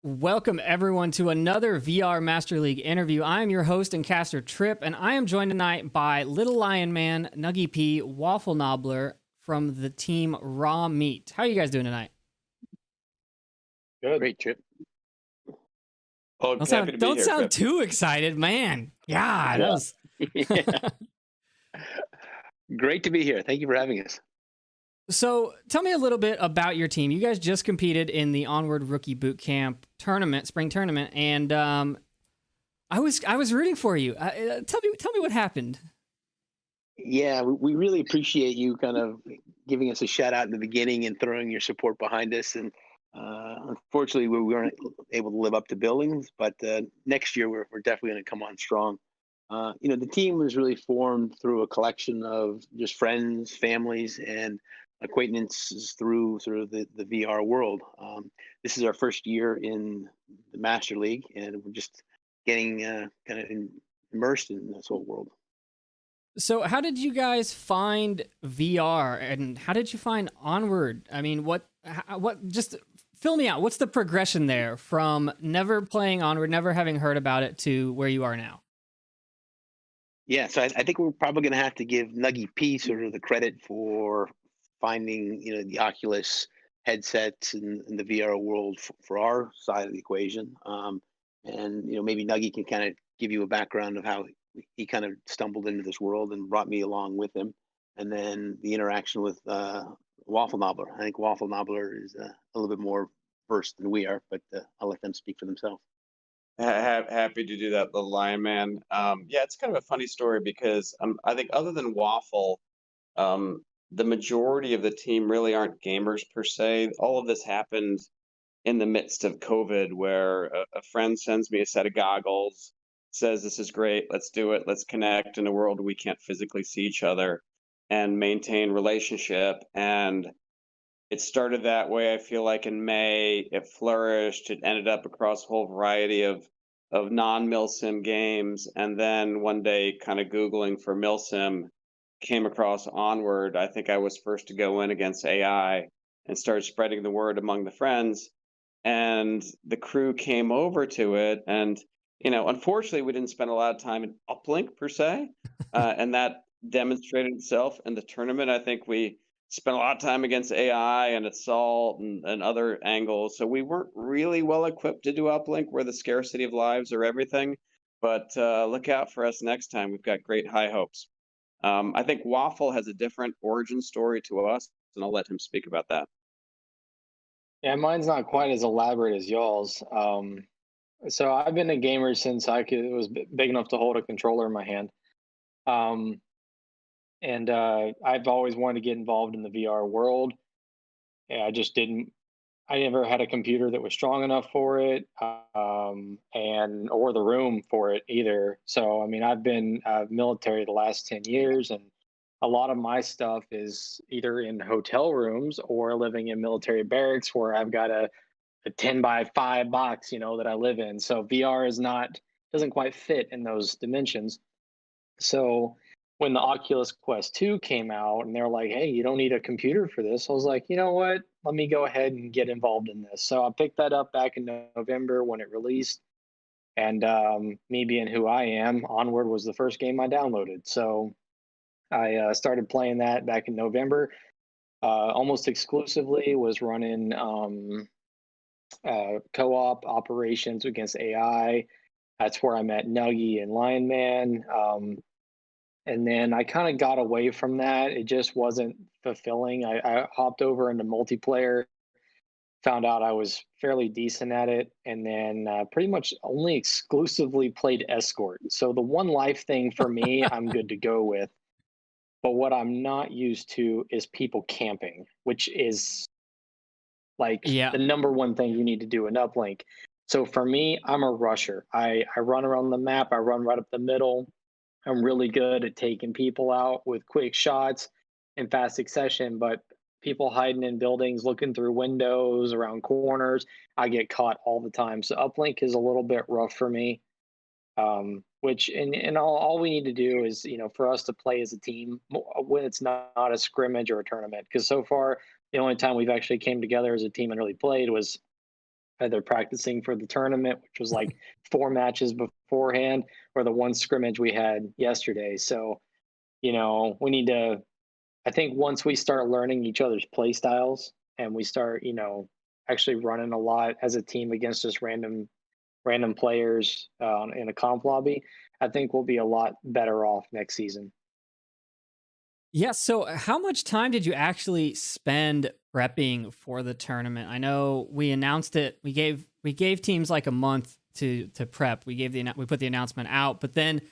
Welcome everyone to another VR Master League interview. I am your host and caster Trip, and I am joined tonight by Little Lion Man, Nuggy P, Waffle Nobbler from the team Raw Meat. How are you guys doing tonight? Good. Great, Trip. Oh, happy to be Don't here, sound Trip. too excited, man. God, that was Great to be here. Thank you for having us. So tell me a little bit about your team. You guys just competed in the Onward Rookie Boot Camp tournament, spring tournament, and I was rooting for you. Tell me what happened. Yeah, we really appreciate you kind of giving us a shout out in the beginning and throwing your support behind us. And unfortunately, we weren't able to live up to billings, but next year we're definitely going to come on strong. The team was really formed through a collection of just friends, families, and acquaintances through the VR world. This is our first year in the Master League, and we're just getting kind of immersed in this whole world. So how did you guys find VR, and how did you find Onward? I mean, what just fill me out. What's the progression there from never playing Onward, never having heard about it, to where you are now? Yeah, so I think we're probably going to have to give Nuggy P sort of the credit for finding, the Oculus headsets and the VR world for our side of the equation. And maybe Nuggy can kind of give you a background of how he kind of stumbled into this world and brought me along with him, and then the interaction with Waffle Nobbler. I think Waffle Nobbler is a little bit more versed than we are, but I'll let them speak for themselves. Happy to do that, Little Lion Man. Yeah, it's kind of a funny story because I think other than Waffle, the majority of the team really aren't gamers per se. All of this happened in the midst of COVID, where a friend sends me a set of goggles, says, "This is great. Let's do it. Let's connect in a world we can't physically see each other and maintain relationship." And it started that way. I feel like in May, it flourished. It ended up across a whole variety of non-milsim games. And then one day, kind of Googling for milsim, came across Onward. I think I was first to go in against AI and started spreading the word among the friends. And the crew came over to it. And, unfortunately, we didn't spend a lot of time in uplink per se. And that demonstrated itself in the tournament. I think we spent a lot of time against AI and Assault and other angles. So we weren't really well equipped to do uplink, where the scarcity of lives are everything. But look out for us next time. We've got great high hopes. I think Waffle has a different origin story to us, and I'll let him speak about that. Yeah, mine's not quite as elaborate as y'all's. So I've been a gamer since was big enough to hold a controller in my hand. And I've always wanted to get involved in the VR world. Yeah, I just didn't. I never had a computer that was strong enough for it, and or the room for it either. So I mean, I've been military the last 10 years, and a lot of my stuff is either in hotel rooms or living in military barracks, where I've got a 10 by 5 box, that I live in. So VR doesn't quite fit in those dimensions. So when the Oculus Quest 2 came out and they're like, "Hey, you don't need a computer for this," I was like, "You know what? Let me go ahead and get involved in this." So I picked that up back in November when it released. And me being who I am, Onward was the first game I downloaded. So I started playing that back in November. Almost exclusively was running co-op operations against AI. That's where I met Nuggy and Lion Man. And then I kind of got away from that. It just wasn't fulfilling. I hopped over into multiplayer, found out I was fairly decent at it, and then pretty much only exclusively played escort. So the one life thing for me, I'm good to go with. But what I'm not used to is people camping, which is like Yeah. the number one thing you need to do in uplink. So for me, I'm a rusher. I run around the map. I run right up the middle. I'm really good at taking people out with quick shots in fast succession, but people hiding in buildings, looking through windows, around corners, I get caught all the time. So uplink is a little bit rough for me. Which and all we need to do is, for us to play as a team when it's not a scrimmage or a tournament. Because so far, the only time we've actually came together as a team and really played was either practicing for the tournament, which was like 4 matches beforehand, or the one scrimmage we had yesterday. So, we need to, I think once we start learning each other's play styles and we start, actually running a lot as a team against just random players in a comp lobby, I think we'll be a lot better off next season. Yeah, so how much time did you actually spend prepping for the tournament? I know we announced it. We gave teams like a month to prep. We put the announcement out, but then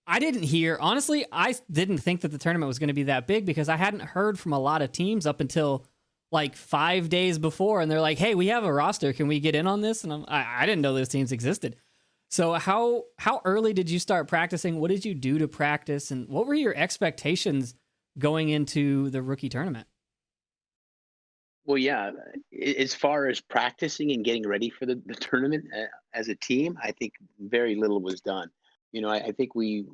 I didn't hear. Honestly, I didn't think that the tournament was going to be that big because I hadn't heard from a lot of teams up until like 5 days before, and they're like, "Hey, we have a roster. Can we get in on this?" And I didn't know those teams existed. So how early did you start practicing? What did you do to practice, and what were your expectations going into the rookie tournament? Well, yeah, as far as practicing and getting ready for the tournament as a team, I think very little was done. I think we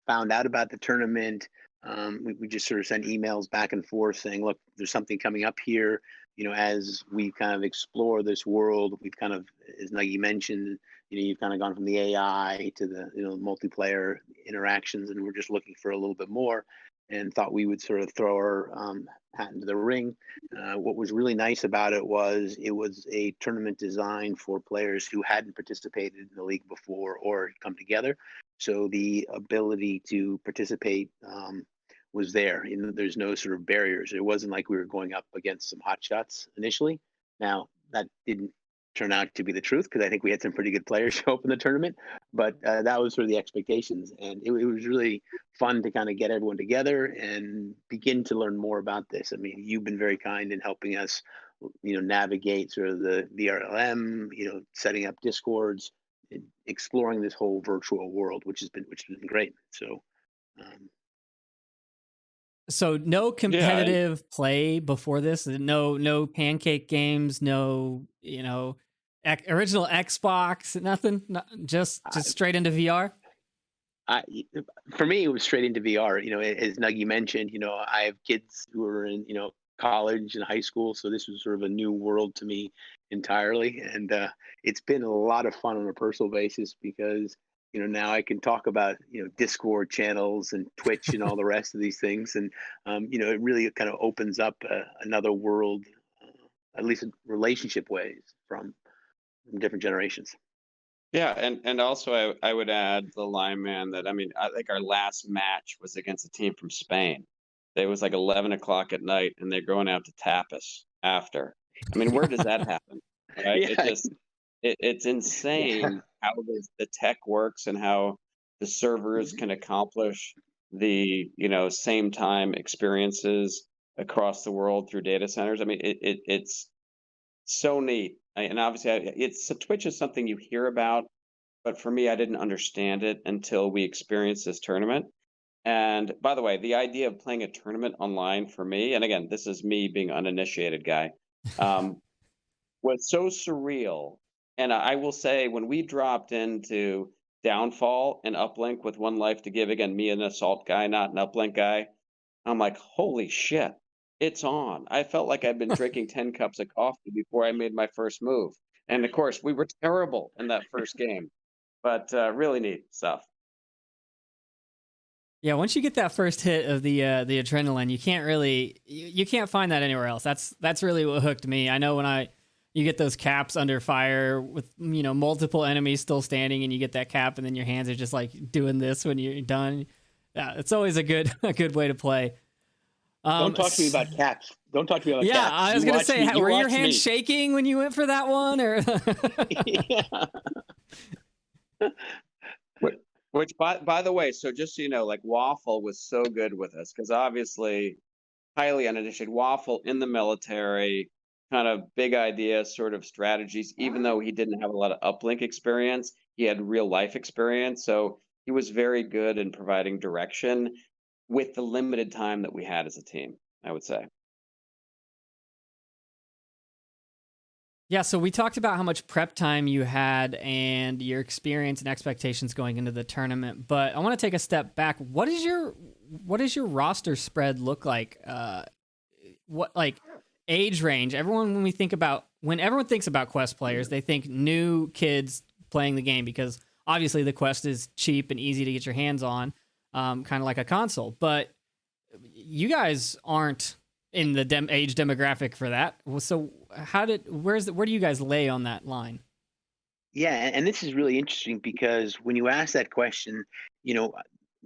found out about the tournament. We just sort of sent emails back and forth saying, look, there's something coming up here. As we kind of explore this world, we've kind of, as Nuggy mentioned, you've kind of gone from the AI to the, multiplayer interactions, and we're just looking for a little bit more, and thought we would sort of throw our hat into the ring. What was really nice about it was a tournament designed for players who hadn't participated in the league before or come together. So the ability to participate was there. There's no sort of barriers. It wasn't like we were going up against some hot shots initially. Now, that didn't turn out to be the truth because I think we had some pretty good players show up in the tournament, but that was sort of the expectations. And it was really fun to kind of get everyone together and begin to learn more about this. I mean, you've been very kind in helping us, navigate sort of the VRML, setting up Discords, exploring this whole virtual world, which has been great. So, So no competitive play before this. No pancake games. No original Xbox. Nothing. Just straight into VR. For me, it was straight into VR. As Nuggy mentioned, I have kids who are in college and high school, so this was sort of a new world to me entirely, and it's been a lot of fun on a personal basis because now I can talk about Discord channels and Twitch and all the rest of these things, and it really kind of opens up another world, at least in relationship ways from different generations. Yeah, and also I would add the lineman that, I mean, I think our last match was against a team from Spain. It was like 11 o'clock at night, and they're going out to tapas after. I mean, where does that happen? Right? Yeah. It's insane how the tech works and how the servers can accomplish the same time experiences across the world through data centers. I mean, it's so neat. And obviously, Twitch is something you hear about, but for me, I didn't understand it until we experienced this tournament. And by the way, the idea of playing a tournament online for me, and again, this is me being uninitiated guy, was so surreal. And I will say, when we dropped into Downfall and Uplink with one life to give, again, me an assault guy, not an Uplink guy, I'm like, holy shit, it's on. I felt like I'd been drinking 10 cups of coffee before I made my first move. And of course, we were terrible in that first game, but really neat stuff. Yeah, once you get that first hit of the adrenaline, you can't find that anywhere else. That's really what hooked me. I know when you get those caps under fire with multiple enemies still standing, and you get that cap, and then your hands are just like doing this when you're done. Yeah, it's always a good way to play. Don't talk to me about caps. Don't talk to me about caps. Yeah, I was going to say, were your hands shaking when you went for that one? Or Yeah. Which, by the way, so just so you know, like Waffle was so good with us because obviously highly uninitiated. Waffle in the military, kind of big idea sort of strategies, even though he didn't have a lot of uplink experience, he had real life experience. So he was very good in providing direction with the limited time that we had as a team, I would say. Yeah, so we talked about how much prep time you had and your experience and expectations going into the tournament, but I want to take a step back. What does your roster spread look like? What like age range? Everyone, when when everyone thinks about Quest players, they think new kids playing the game because obviously the Quest is cheap and easy to get your hands on, kind of like a console. But you guys aren't in the age demographic for that. So where do you guys lay on that line? Yeah, and this is really interesting because when you ask that question, you know,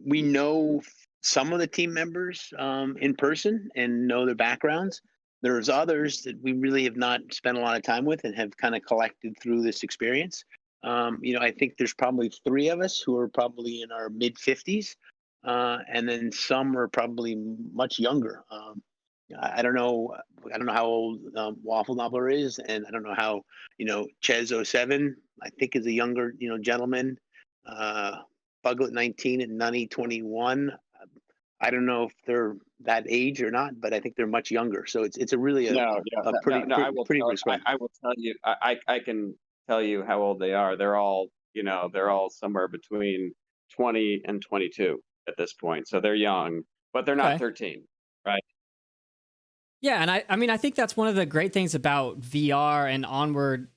we know some of the team members in person and know their backgrounds. There's others that we really have not spent a lot of time with and have kind of collected through this experience. I think there's probably 3 of us who are probably in our mid 50s, and then some are probably much younger. I don't know. I don't know how old Waffle Nobbler is, and I don't know how Ches07 I think is a younger gentleman. Buglet 19 and Nunny 21. I don't know if they're that age or not, but I think they're much younger. So it's a really a pretty no. I will pretty tell. respect. I will tell you. I can tell you how old they are. They're all they're all somewhere between 20 and 22 at this point. So they're young, but they're not Okay. 13, right? Yeah, and I mean I think that's one of the great things about VR and Onward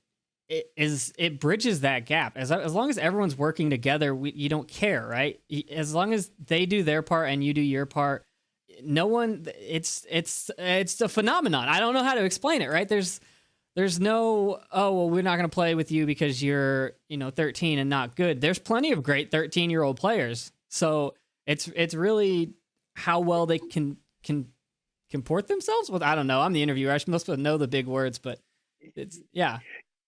it bridges that gap. As long as everyone's working together, you don't care, right? As long as they do their part and you do your part, no one. It's a phenomenon. I don't know how to explain it, right? There's no, oh well, we're not going to play with you because you're 13 and not good. There's plenty of great 13-year-old players. So it's really how well they can comport themselves. Well, I don't know. I'm the interviewer. I'm supposed to know the big words, but it's yeah.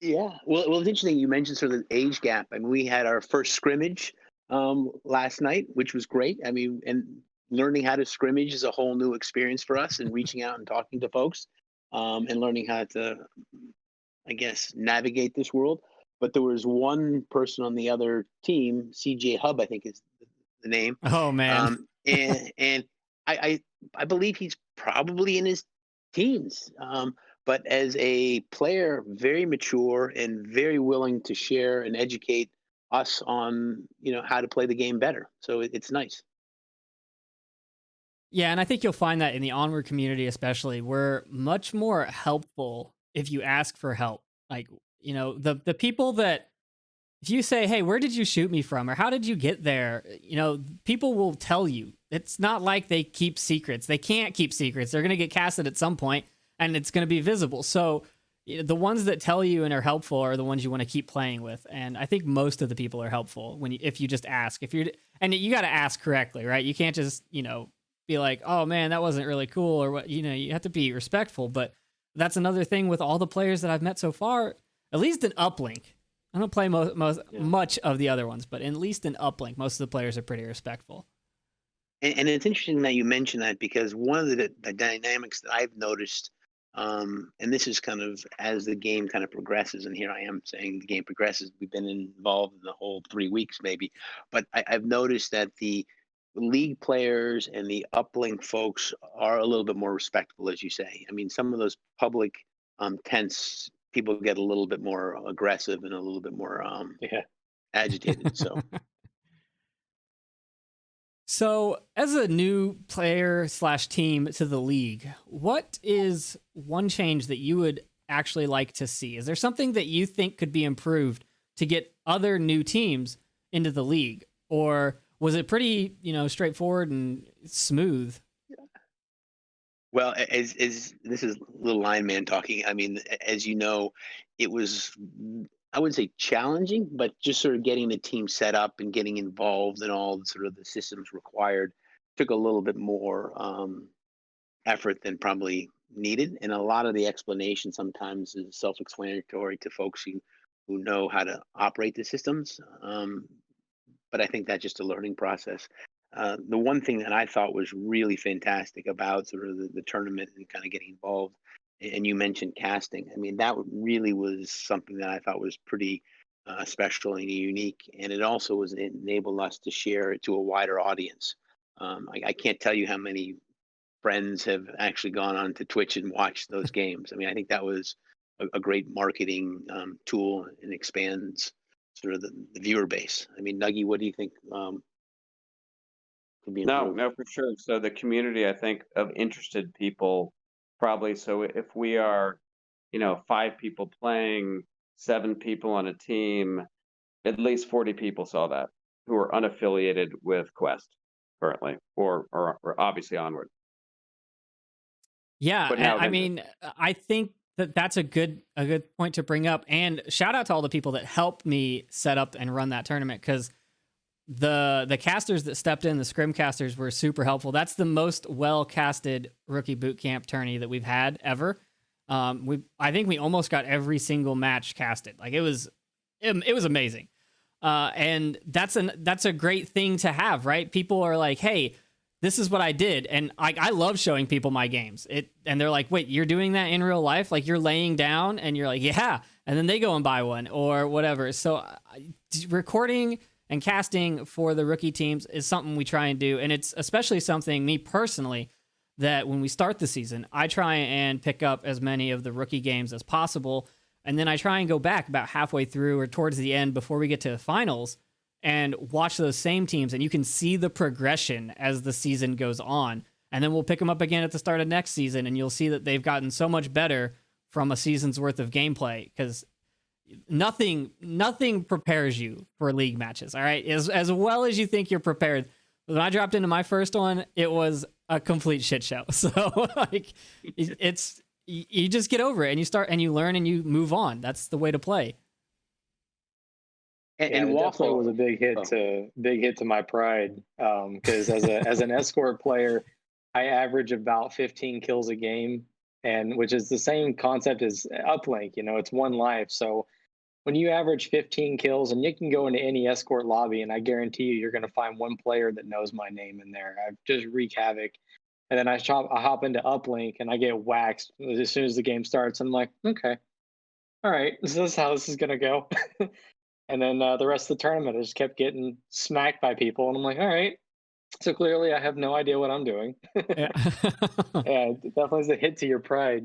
Yeah. Well, it's interesting you mentioned sort of the age gap. I mean, we had our first scrimmage last night, which was great. I mean, and learning how to scrimmage is a whole new experience for us, and reaching out and talking to folks, and learning how to, I guess, navigate this world. But there was one person on the other team, CJ Hub, I think is the name, Oh man. and I believe he's probably in his teens. But as a player, very mature and very willing to share and educate us on how to play the game better. So it's nice. Yeah, and I think you'll find that in the Onward community, especially, we're much more helpful if you ask for help. Like, the people that if you say, "Hey, where did you shoot me from?" or "How did you get there?" people will tell you. It's not like they keep secrets. They can't keep secrets. They're going to get casted at some point, and it's going to be visible. So the ones that tell you and are helpful are the ones you want to keep playing with. And I think most of the people are helpful if you just ask. And you got to ask correctly, right? You can't just be like, "Oh man, that wasn't really cool," or what. You have to be respectful. But that's another thing with all the players that I've met so far. At least in Uplink, I don't play much of the other ones, but at least in Uplink, most of the players are pretty respectful. And it's interesting that you mention that, because one of the dynamics that I've noticed, and this is kind of as the game kind of progresses, and here I am saying the game progresses. We've been involved in the whole 3 weeks maybe, but I've noticed that the league players and the uplink folks are a little bit more respectful, as you say. I mean, some of those public tents, people get a little bit more aggressive and a little bit more agitated. So. So, as a new player / team to the league, what is one change that you would actually like to see? Is there something that you think could be improved to get other new teams into the league? Or was it pretty, straightforward and smooth? Well, as this is little line man talking. I mean, as you know, it was, I wouldn't say challenging, but just sort of getting the team set up and getting involved in all sort of the systems required took a little bit more effort than probably needed. And a lot of the explanation sometimes is self-explanatory to folks who know how to operate the systems. But I think that's just a learning process. The one thing that I thought was really fantastic about sort of the tournament and kind of getting involved, and you mentioned casting. I mean, that really was something that I thought was pretty special and unique, and it also was enabled us to share it to a wider audience. I can't tell you how many friends have actually gone on to Twitch and watched those games. I mean, I think that was a great marketing tool, and expands sort of the viewer base. I mean, Nuggy, what do you think could be improved? No, for sure. So the community, I think, of interested people, probably. So if we are 5 people playing, 7 people on a team, at least 40 people saw that who are unaffiliated with Quest currently, or obviously Onward. Yeah, But and now I then, mean, I think that that's a good point to bring up. And shout out to all the people that helped me set up and run that tournament, because the casters that stepped in, the scrim casters, were super helpful. That's the most well casted rookie bootcamp tourney that we've had ever. I think we almost got every single match casted. Like, it was amazing. And that's a great thing to have, right? People are like, hey, this is what I did. And I love showing people my games. And they're like, wait, you're doing that in real life? Like, you're laying down? And you're like, yeah. And then they go and buy one or whatever. So recording and casting for the rookie teams is something we try and do. And it's especially something, me personally, that when we start the season, I try and pick up as many of the rookie games as possible. And then I try and go back about halfway through or towards the end before we get to the finals and watch those same teams. And you can see the progression as the season goes on. And then we'll pick them up again at the start of next season, and you'll see that they've gotten so much better from a season's worth of gameplay, because nothing prepares you for league matches. All right. As well as you think you're prepared. When I dropped into my first one, it was a complete shit show. So like, you just get over it, and you start and you learn and you move on. That's the way to play. And Waffle was a big hit to my pride, because as an escort player, I average about 15 kills a game, and which is the same concept as uplink. It's one life. So when you average 15 kills, and you can go into any escort lobby, and I guarantee you're going to find one player that knows my name in there. I just wreak havoc. And then I hop into uplink, and I get waxed as soon as the game starts. I'm like, okay, all right, this is how this is going to go. And then the rest of the tournament, I just kept getting smacked by people. And I'm like, all right, so clearly I have no idea what I'm doing. Yeah. Yeah, it definitely is a hit to your pride,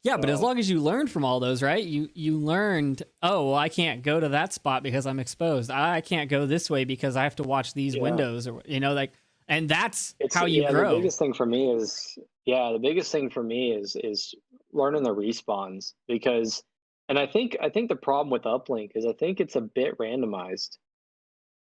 Yeah, but as long as you learned from all those, right? You learned, oh, well, I can't go to that spot because I'm exposed. I can't go this way because I have to watch these windows, or and that's how you grow. The biggest thing for me is learning the respawns, because, and I think the problem with uplink is I think it's a bit randomized.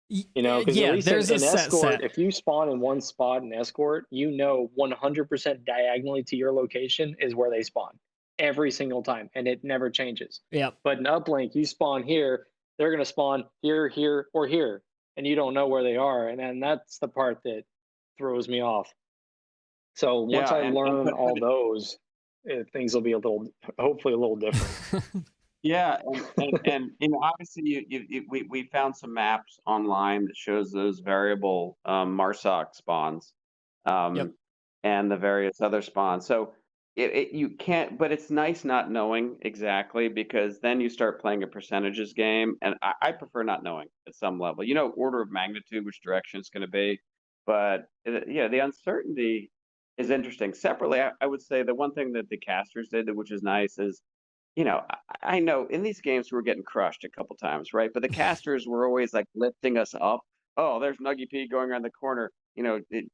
Because at least there's in a escort, set. if you spawn in one spot in escort, 100% diagonally to your location is where they spawn every single time, and it never changes. Yeah. But in uplink, you spawn here, they're going to spawn here, here, or here, and you don't know where they are, and then that's the part that throws me off. So once I learn all those, things will be hopefully a little different. Yeah, and obviously we found some maps online that shows those variable Marsoc spawns, Yep. and the various other spawns. So you can't, but it's nice not knowing exactly, because then you start playing a percentages game, and I prefer not knowing at some level. Order of magnitude, which direction it's going to be, but the uncertainty is interesting. Separately, I would say the one thing that the casters did, which is nice, is I know in these games we're getting crushed a couple times, right? But the casters were always like lifting us up. Oh, there's Nuggy P going around the corner,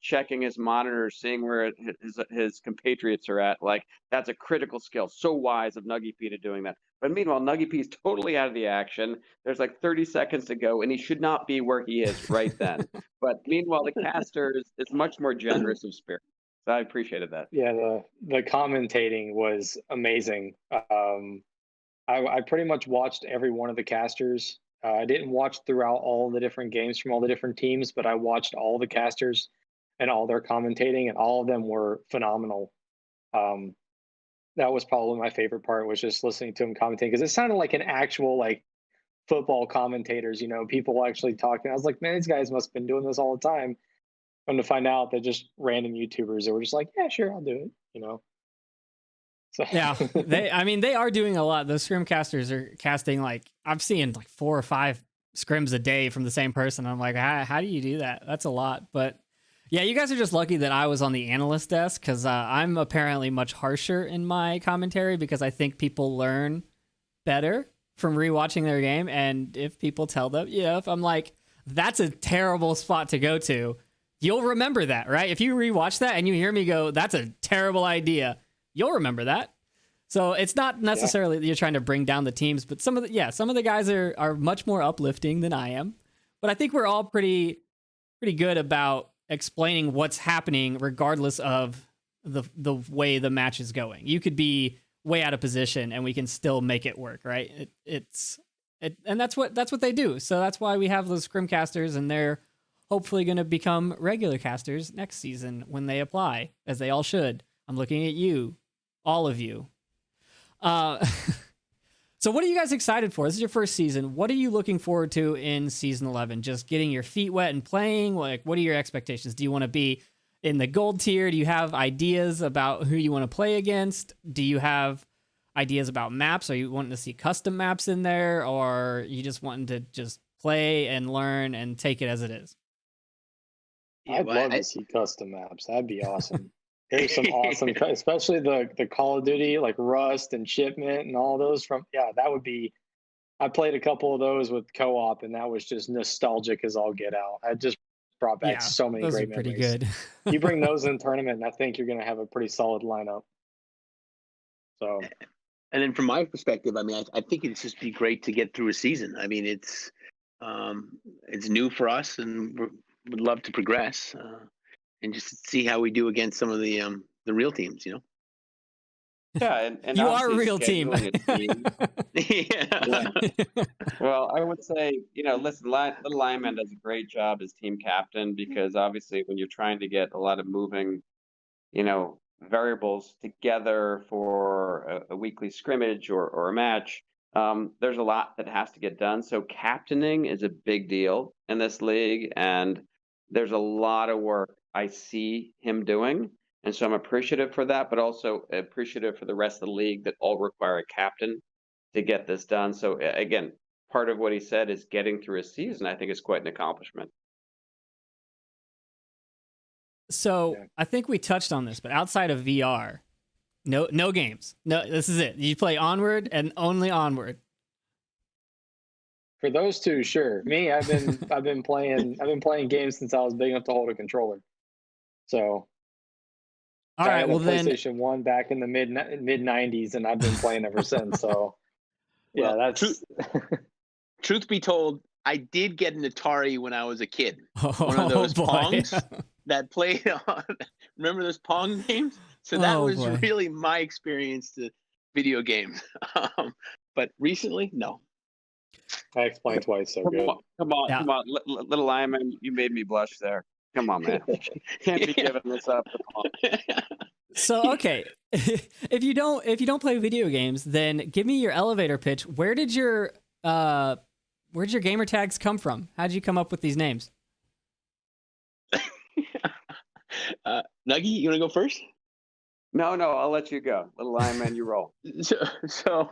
checking his monitors, seeing where his compatriots are at. Like, that's a critical skill. So wise of Nuggy P to doing that. But meanwhile, Nuggy P is totally out of the action. There's like 30 seconds to go, and he should not be where he is right then. But meanwhile, the caster is much more generous of spirit. So I appreciated that. Yeah, the commentating was amazing. I pretty much watched every one of the casters. I didn't watch throughout all the different games from all the different teams, but I watched all the casters and all their commentating, and all of them were phenomenal. That was probably my favorite part, was just listening to them commentate, because it sounded like an actual football commentators, people actually talking. I was like, man, these guys must have been doing this all the time. And to find out they're just random YouTubers that were just like, yeah, sure, I'll do it, So Yeah, they are doing a lot. Those scrimcasters are casting I'm seeing 4 or 5 scrims a day from the same person. I'm like, how do you do that? That's a lot. But yeah, you guys are just lucky that I was on the analyst desk, because I'm apparently much harsher in my commentary, because I think people learn better from rewatching their game. And if people tell them, if I'm like, that's a terrible spot to go to, you'll remember that, right? If you rewatch that and you hear me go, that's a terrible idea, you'll remember that. So it's not necessarily that you're trying to bring down the teams, but some of the guys are much more uplifting than I am. But I think we're all pretty good about explaining what's happening regardless of the way the match is going. You could be way out of position and we can still make it work, right? And that's what they do. So that's why we have those scrimcasters, and they're hopefully going to become regular casters next season when they apply, as they all should. I'm looking at you, all of you. So what are you guys excited for? This is your first season. What are you looking forward to in season 11? Just getting your feet wet and playing? Like, what are your expectations? Do you want to be in the gold tier? Do you have ideas about who you want to play against? Do you have ideas about maps? Are you wanting to see custom maps in there, or you just wanting to just play and learn and take it as it is? I'd love to see custom maps. That'd be awesome. There's some awesome, especially the Call of Duty, like Rust and Shipment and all those that would be, I played a couple of those with co-op, and that was just nostalgic as all get out. I just brought back so many those great are pretty memories. good. You bring those in tournament, and I think you're going to have a pretty solid lineup. So, and then from my perspective, I mean, I think it'd just be great to get through a season. I mean, it's new for us, and would love to progress and just see how we do against some of the real teams, you know. Yeah, and you are a real team. Yeah. Well, I would say, listen, Little Lineman does a great job as team captain, because obviously when you're trying to get a lot of moving, variables together for a weekly scrimmage or a match, there's a lot that has to get done. So captaining is a big deal in this league, and there's a lot of work I see him doing. And so I'm appreciative for that, but also appreciative for the rest of the league that all require a captain to get this done. So again, part of what he said is getting through a season, I think, is quite an accomplishment. So I think we touched on this, but outside of VR, no games. No, this is it. You play Onward and only Onward. For those two, sure. Me, I've been playing games since I was big enough to hold a controller. So all right, well then, PlayStation 1 back in the mid 90s, and I've been playing ever since. So yeah, that's truth be told, I did get an Atari when I was a kid. One of those Pongs that played on. Remember those Pong games? So that was really my experience to video games. But recently, no. I explained why it's so good. Come on, Little Lineman, you made me blush there. Come on, man. Can't be giving this up. So okay, if you don't play video games, then give me your elevator pitch. Where'd your gamer tags come from? How did you come up with these names? Nuggy, you want to go first? No, I'll let you go. Little Lineman, you roll. So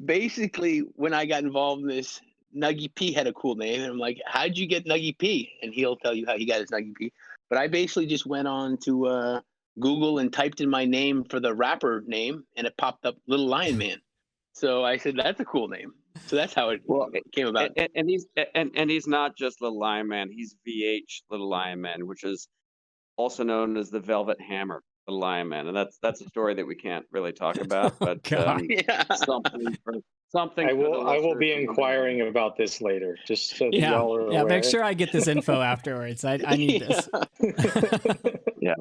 basically, when I got involved in this, Nuggy P had a cool name, and I'm like, how'd you get Nuggy P? And he'll tell you how he got his Nuggy P. But I basically just went on to Google and typed in my name for the rapper name, and it popped up Little Lion Man. So I said, that's a cool name. So that's how it came about. And he's not just Little Lion Man. He's VH Little Lion Man, which is also known as the Velvet Hammer Little Lion Man, and that's a story that we can't really talk about. But something. I will be inquiring about this later, just so y'all are aware. Yeah, make sure I get this info afterwards. I need this. Yeah.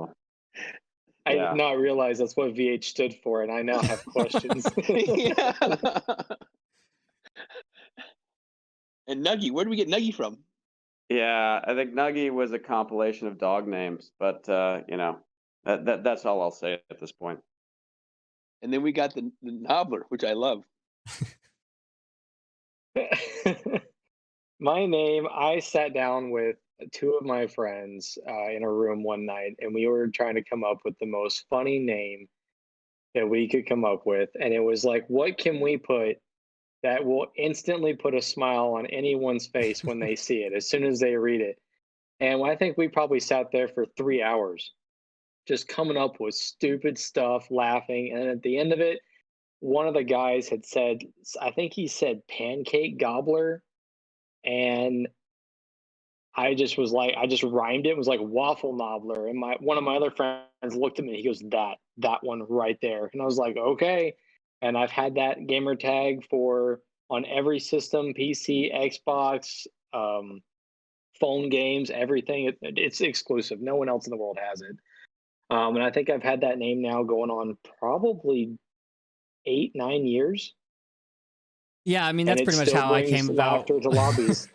I did not realize that's what VH stood for, and I now have questions. And Nuggy, where do we get Nuggy from? Yeah, I think Nuggy was a compilation of dog names, but that's all I'll say at this point. And then we got the Nobbler, which I love. My name, I sat down with two of my friends in a room one night, and we were trying to come up with the most funny name that we could come up with. And it was like, what can we put that will instantly put a smile on anyone's face when they see it, as soon as they read it? And I think we probably sat there for 3 hours just coming up with stupid stuff, laughing. And at the end of it, one of the guys had said, I think he said pancake gobbler. And I just was like, I just rhymed it. It was like waffle nobbler. And one of my other friends looked at me. He goes, that one right there. And I was like, okay. and I've had that gamer tag for on every system, PC, Xbox, phone games, everything. It's exclusive. No one else in the world has it. And I think I've had that name now going on probably 8, 9 years, Yeah, I mean and that's it pretty much still how I brings came about. laughter to lobbies.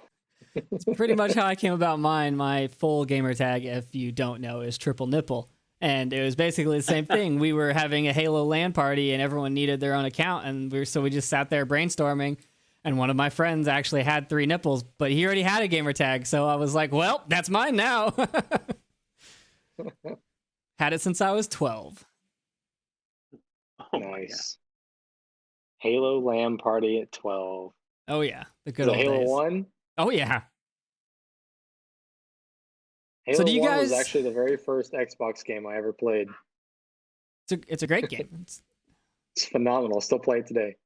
It's pretty much how I came about mine. My full gamer tag, if you don't know, is Triple Nipple. And it was basically the same thing. We were having a Halo LAN party and everyone needed their own account. And we just sat there brainstorming. And one of my friends actually had 3 nipples, but he already had a gamer tag. So I was like, well, that's mine now. Had it since I was 12. Oh, Nice. Halo LAN party at 12. Oh, yeah. The good The old Halo days. 1? Oh, yeah. Halo So do you 1 guys... was actually the very first Xbox game I ever played. It's a great game. It's phenomenal. Still play it today.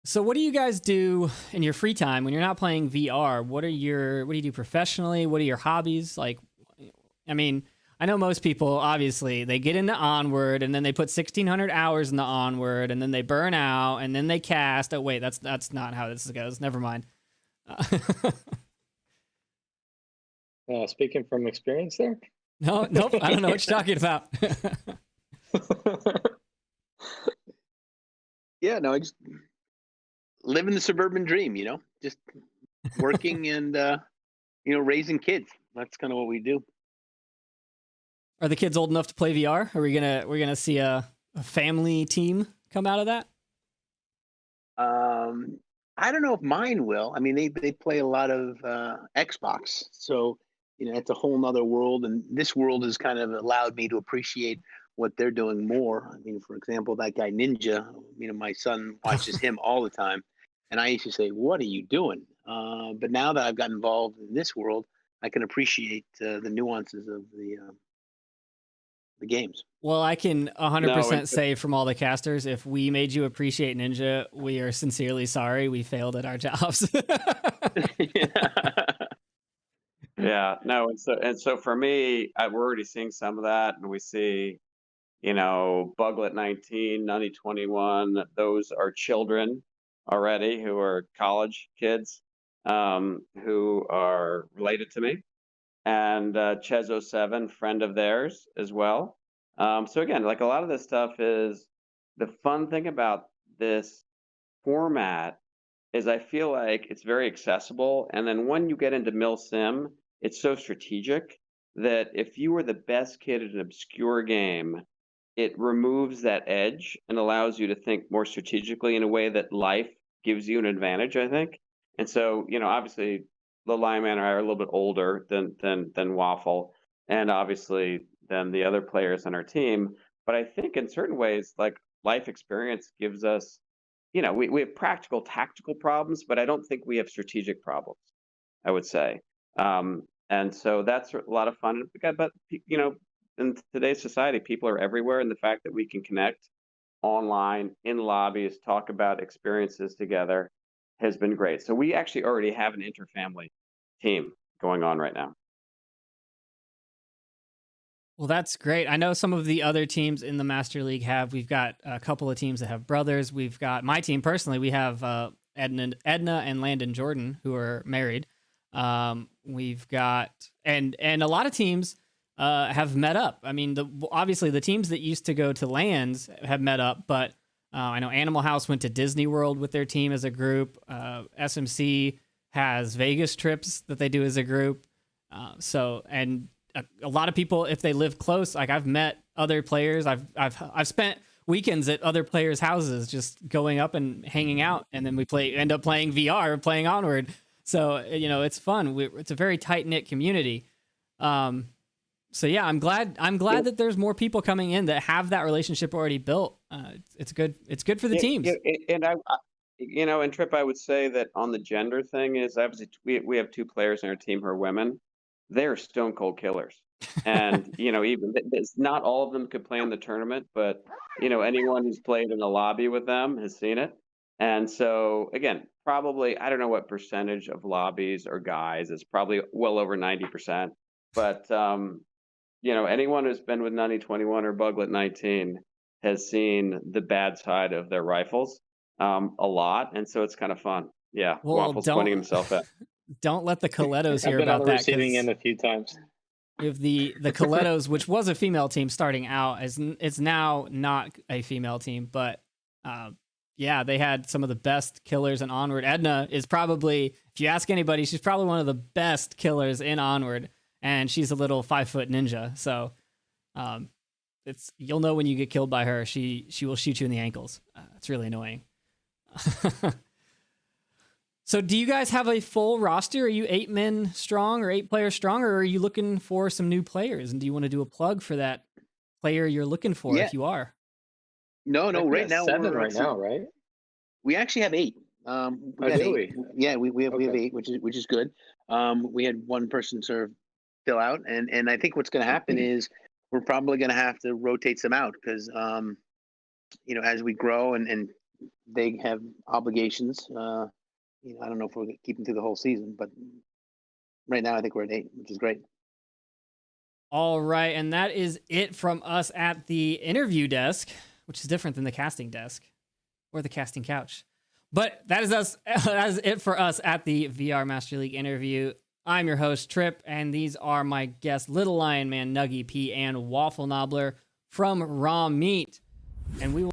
So what do you guys do in your free time when you're not playing VR? What do you do professionally? What are your hobbies? Like, I mean, I know most people, obviously, they get into Onward and then they put 1,600 hours in the Onward and then they burn out and then they cast. Oh, wait, that's not how this goes. Never mind. Speaking from experience there? No, nope. I don't know what you're talking about. Yeah, no, I just living the suburban dream, just working and, raising kids. That's kind of what we do. Are the kids old enough to play VR? Are we're gonna see a family team come out of that? I don't know if mine will. I mean, they play a lot of Xbox, so it's a whole nother world, and this world has kind of allowed me to appreciate what they're doing more. I mean, for example, that guy Ninja. My son watches him all the time, and I used to say, "What are you doing?" But now that I've gotten involved in this world, I can appreciate the nuances of the games. Well, I can No, 100% say from all the casters, if we made you appreciate Ninja, we are sincerely sorry. We failed at our jobs. yeah, no, and so for me, we're already seeing some of that, and we see, Buglet 19, Nunny 21. Those are children already who are college kids, who are related to me, and Chezo 7, friend of theirs as well. So again, like a lot of this stuff is the fun thing about this format is I feel like it's very accessible. And then when you get into MilSim, it's so strategic that if you were the best kid at an obscure game, it removes that edge and allows you to think more strategically in a way that life gives you an advantage, I think. And so, obviously the Lineman and I are a little bit older than Waffle, and obviously than the other players on our team. But I think in certain ways, like life experience gives us, we have practical, tactical problems, but I don't think we have strategic problems, I would say. And so that's a lot of fun. But, in today's society, people are everywhere. And the fact that we can connect online, in lobbies, talk about experiences together has been great. So we actually already have an interfamily team going on right now. Well, that's great. I know some of the other teams in the Master League we've got a couple of teams that have brothers. We've got my team personally. We have Edna and Landon Jordan, who are married. We've got, and a lot of teams have met up. I mean, obviously the teams that used to go to LANs have met up, but I know Animal House went to Disney World with their team as a group. SMC has Vegas trips that they do as a group. And a lot of people, if they live close, like I've met other players. I've spent weekends at other players' houses just going up and hanging out, and then we end up playing VR, playing Onward. So it's fun. It's a very tight knit community. So yeah, I'm glad that there's more people coming in that have that relationship already built. It's good. It's good for the teams. And and Trip, I would say that on the gender thing is obviously we have 2 players in our team who are women. They're stone cold killers. And, even it's not all of them could play in the tournament, but, anyone who's played in a lobby with them has seen it. And so, again, probably, I don't know what percentage of lobbies are guys. It's probably well over 90%. But, anyone who's been with Nunny 21 or Buglet 19, has seen the bad side of their rifles a lot, and so it's kind of fun. Yeah, Well, Waffle's pointing himself at. don't let the Colettos I've hear been on about the that, receiving 'cause end a few times. if the Colettos, which was a female team starting out, it's now not a female team, but yeah, they had some of the best killers in Onward. Edna is probably, if you ask anybody, she's probably one of the best killers in Onward, and she's a little 5-foot ninja. So you'll know when you get killed by her. She will shoot you in the ankles. It's really annoying. So do you guys have a full roster? Are you 8 men strong or 8 players strong, or are you looking for some new players? And do you want to do a plug for that player you're looking for if you are? No, I think we right have now 7 right now, right? we actually have 8. We Oh, got do 8. we? Yeah, we have Okay. 8, which is good. We had one person sort of fill out, and I think what's going to happen is we're probably going to have to rotate some out because you know, as we grow and they have obligations. You know, I don't know if we'll keep them through the whole season, but right now I think we're at 8, which is great. All right, and that is it from us at the interview desk, which is different than the casting desk or the casting couch. But that is us. That is it for us at the VR Master League interview. I'm your host, Trip, and these are my guests, Little Lion Man, Nuggy P, and Waffle Nobbler from Raw Meat. And we will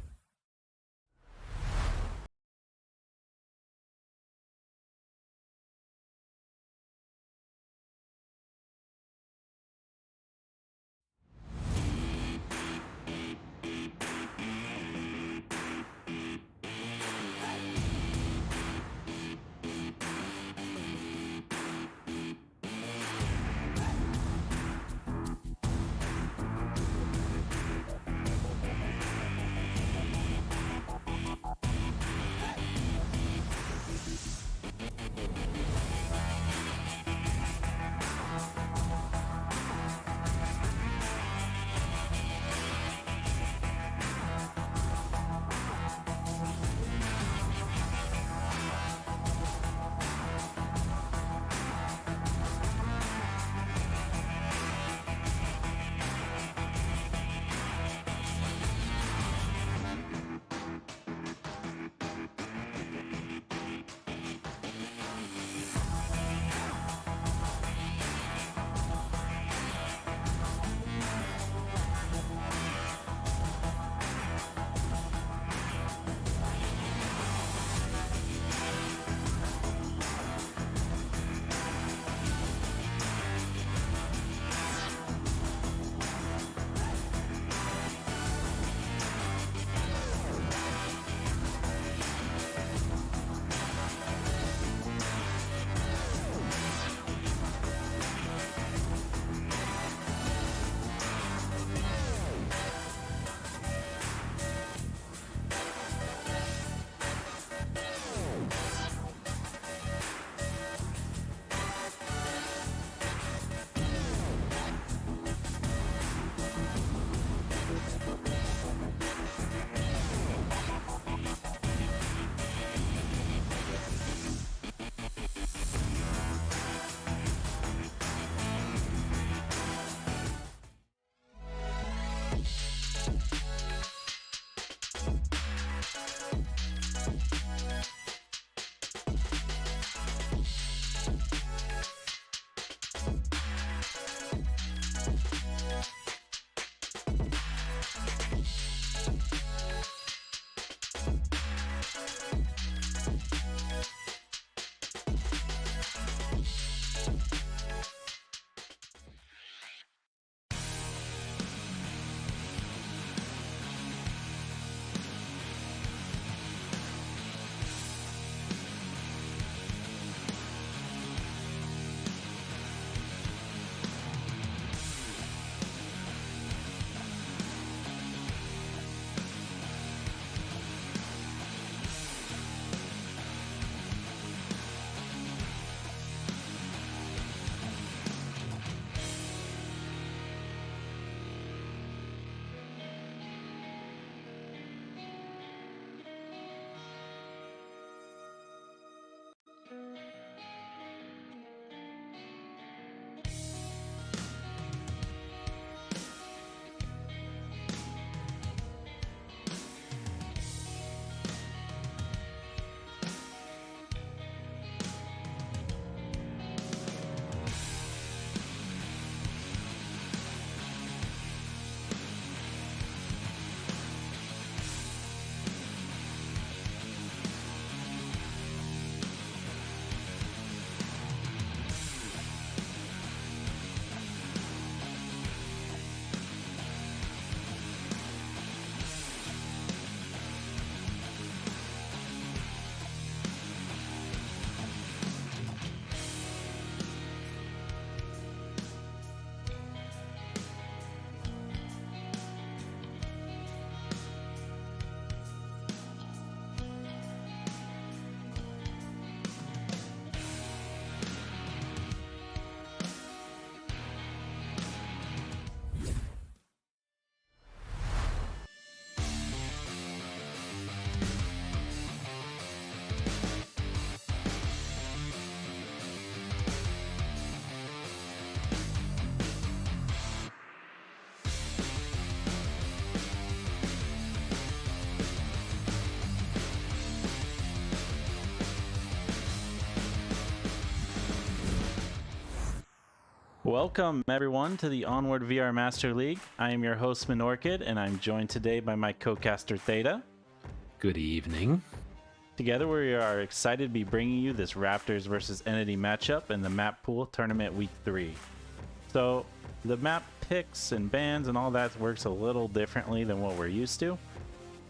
Welcome, everyone, to the Onward VR Master League. I am your host, Monorchid, and I'm joined today by my co-caster, Theta. Good evening. Together, we are excited to be bringing you this Raptors versus Entity matchup in the Map Pool Tournament Week 3. So, the map picks and bans and all that works a little differently than what we're used to.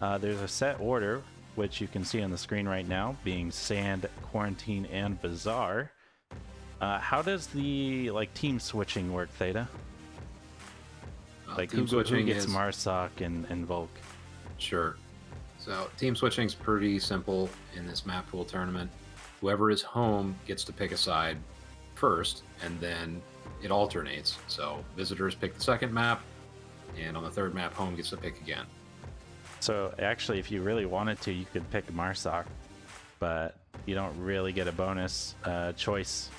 There's a set order, which you can see on the screen right now, being Sand, Quarantine, and Bazaar. How does the team switching work, Theta? Team switching who gets is Marsoc and Volk? Sure. So team switching is pretty simple in this map pool tournament. Whoever is home gets to pick a side first, and then it alternates. So visitors pick the second map, and on the third map, home gets to pick again. So actually, if you really wanted to, you could pick Marsoc, but you don't really get a bonus choice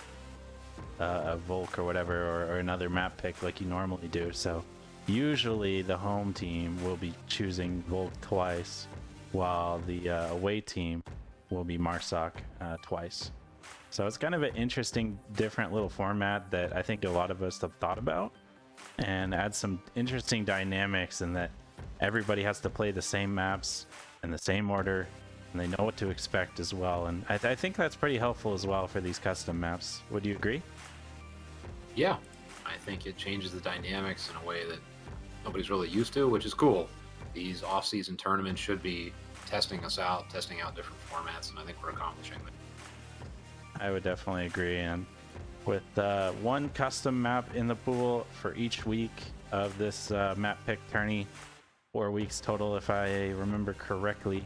of Volk or whatever, or another map pick like you normally do. So usually the home team will be choosing Volk twice, while the away team will be Marsoc twice. So it's kind of an interesting, different little format that I think a lot of us have thought about, and adds some interesting dynamics in that everybody has to play the same maps in the same order, and they know what to expect as well. And I think that's pretty helpful as well for these custom maps. Would you agree? Yeah, I think it changes the dynamics in a way that nobody's really used to, which is cool. These off-season tournaments should be testing us out, testing out different formats, and I think we're accomplishing that. I would definitely agree. And with one custom map in the pool for each week of this map pick tourney, 4 weeks total if I remember correctly,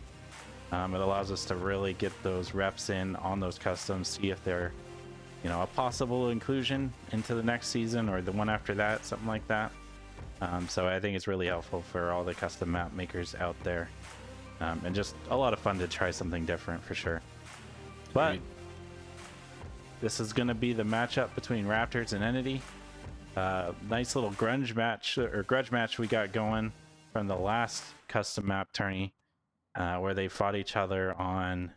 it allows us to really get those reps in on those customs, see if they're a possible inclusion into the next season or the one after that, something like that. So I think it's really helpful for all the custom map makers out there, and just a lot of fun to try something different for sure. But this is going to be the matchup between Raptors and Entity. Nice little grudge match we got going from the last custom map tourney, where they fought each other on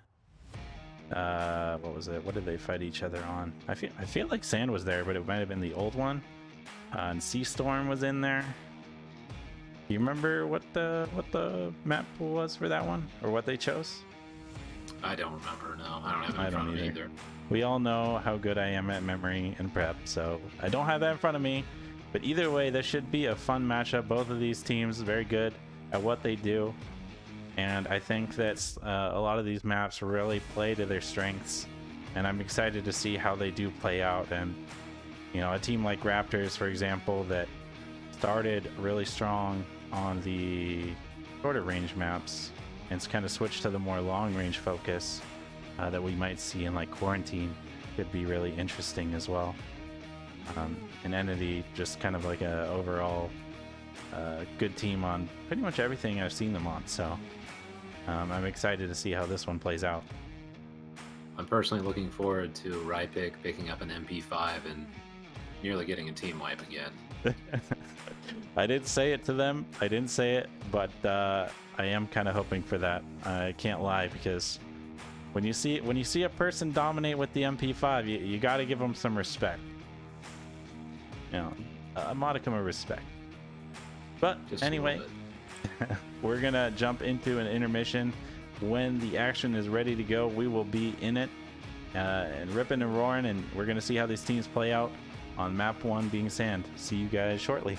what was it? What did they fight each other on? I feel like Sand was there, but it might have been the old one. And Sea Storm was in there. Do you remember what the map pool was for that one, or what they chose? I don't remember. No, I don't have it in front of me either. We all know how good I am at memory and prep, so I don't have that in front of me. But either way, this should be a fun matchup. Both of these teams very good at what they do, and I think that a lot of these maps really play to their strengths, and I'm excited to see how they do play out. And a team like Raptors, for example, that started really strong on the shorter range maps and it's kind of switched to the more long range focus that we might see in Quarantine, could be really interesting as well. An Entity, just kind of like a overall good team on pretty much everything I've seen them on. So I'm excited to see how this one plays out. I'm personally looking forward to Rypic picking up an MP5 and nearly getting a team wipe again. I didn't say it to them. I didn't say it, but I am kind of hoping for that. I can't lie, because when you see a person dominate with the MP5, you got to give them some respect. A modicum of respect. But Just anyway, we're gonna jump into an intermission. When the action is ready to go, we will be in it and ripping and roaring, and we're gonna see how these teams play out on map 1 being Sand. See you guys shortly.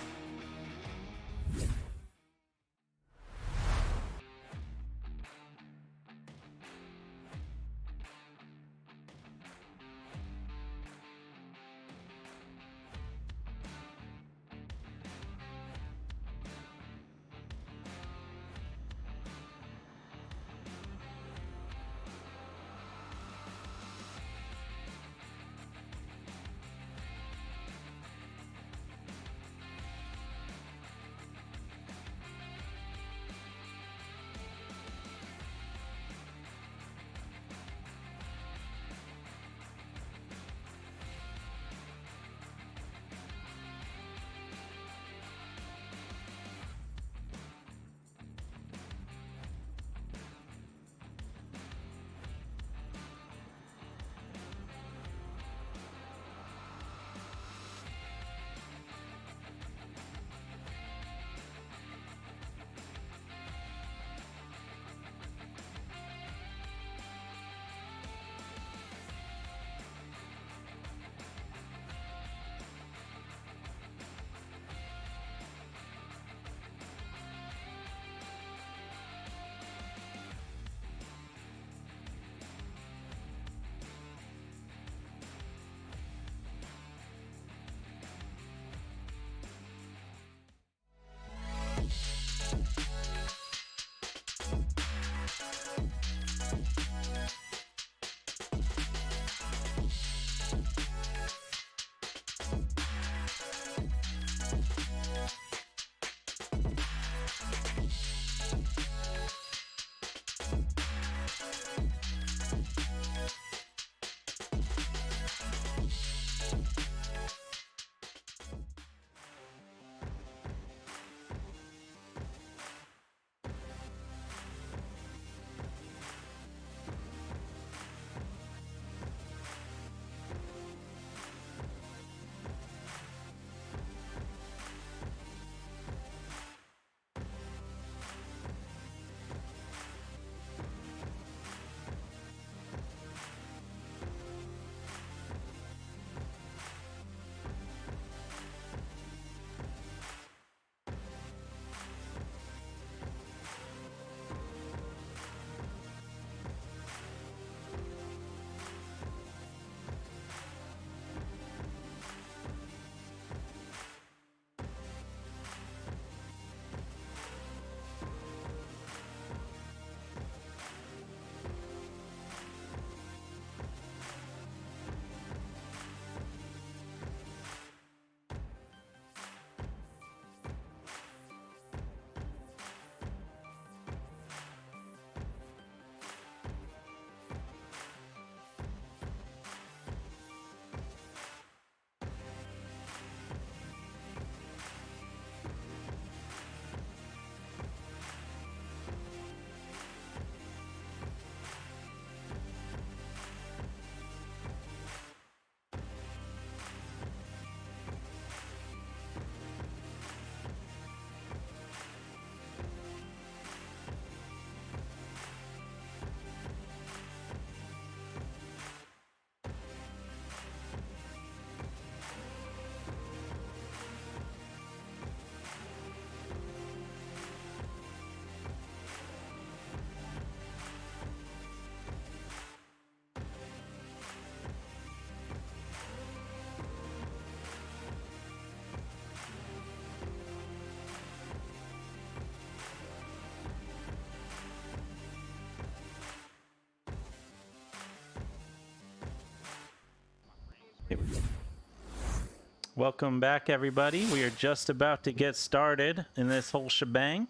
Welcome back, everybody. We are just about to get started in this whole shebang.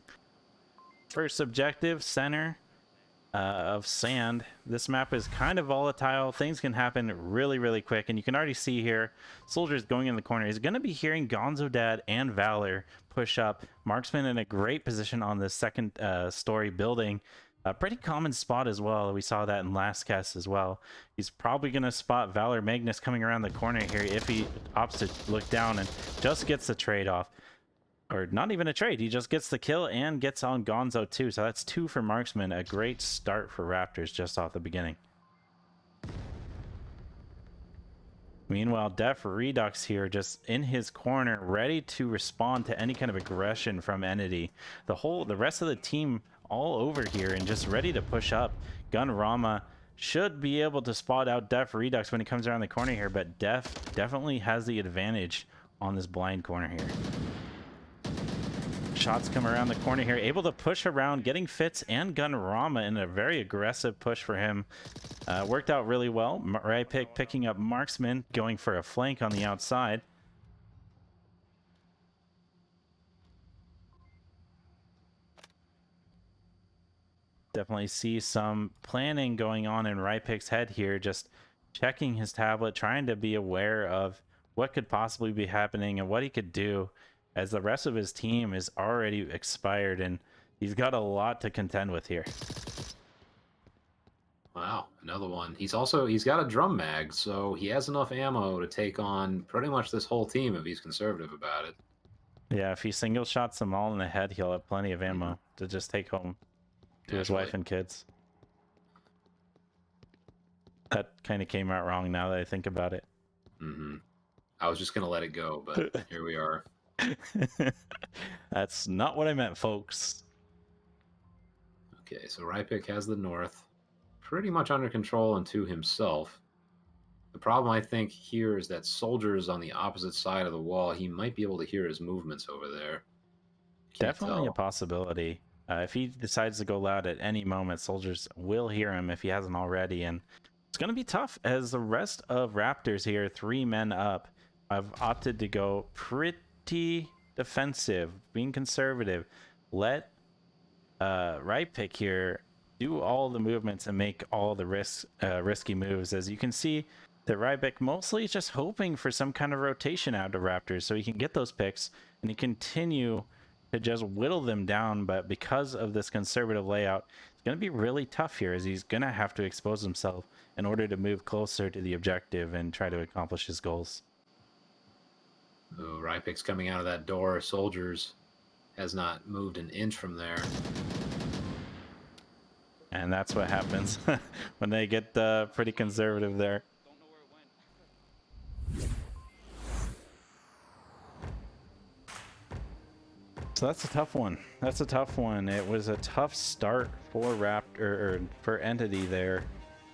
First objective, center of sand. This map is kind of volatile. Things can happen really, really quick, and you can already see here, Soldier's going in the corner. He's going to be hearing Gonzo Dad and Valor push up. Marksman in a great position on the second story building. A pretty common spot as well. We saw that in last cast as well. He's probably going to spot Valor Magnus coming around the corner here if he opts to look down and just gets the trade off. Or not even a trade, he just gets the kill and gets on Gonzo too. So that's 2 for Marksman. A great start for Raptors just off the beginning. Meanwhile, Def Redux here just in his corner, ready to respond to any kind of aggression from Entity. The rest of the team all over here and just ready to push up. Gun Rama should be able to spot out Def Redux when he comes around the corner here, but Def definitely has the advantage on this blind corner here. Shots come around the corner here, able to push around, getting Fitz and Gun Rama in a very aggressive push for him. Worked out really well. Rypick picking up Marksman, going for a flank on the outside. Definitely see some planning going on in Rypick's head here, just checking his tablet, trying to be aware of what could possibly be happening and what he could do, as the rest of his team is already expired and he's got a lot to contend with here. Wow, another one. He's got a drum mag, so he has enough ammo to take on pretty much this whole team if he's conservative about it. Yeah, if he single shots them all in the head, he'll have plenty of ammo to just take home to his wife and kids. That kind of came out wrong now that I think about it. I was just gonna let it go, but here we are. That's not what I meant, folks. Okay, so Rypick has the north pretty much under control and to himself. The problem I think here is that Soldier's on the opposite side of the wall. He might be able to hear his movements over there. Definitely a possibility. If he decides to go loud at any moment, Soldiers will hear him if he hasn't already, and it's going to be tough as the rest of Raptors here, 3 men up, have opted to go pretty defensive, being conservative. Let Rypick here do all the movements and make all the risky moves. As you can see, that Rypick mostly is just hoping for some kind of rotation out of Raptors so he can get those picks and he continue to just whittle them down. But because of this conservative layout, it's going to be really tough here, as he's going to have to expose himself in order to move closer to the objective and try to accomplish his goals. Oh, Rypick's coming out of that door. Soldiers has not moved an inch from there. And that's what happens when they get pretty conservative there. So that's a tough one. That's a tough one. It was a tough start for for Entity there.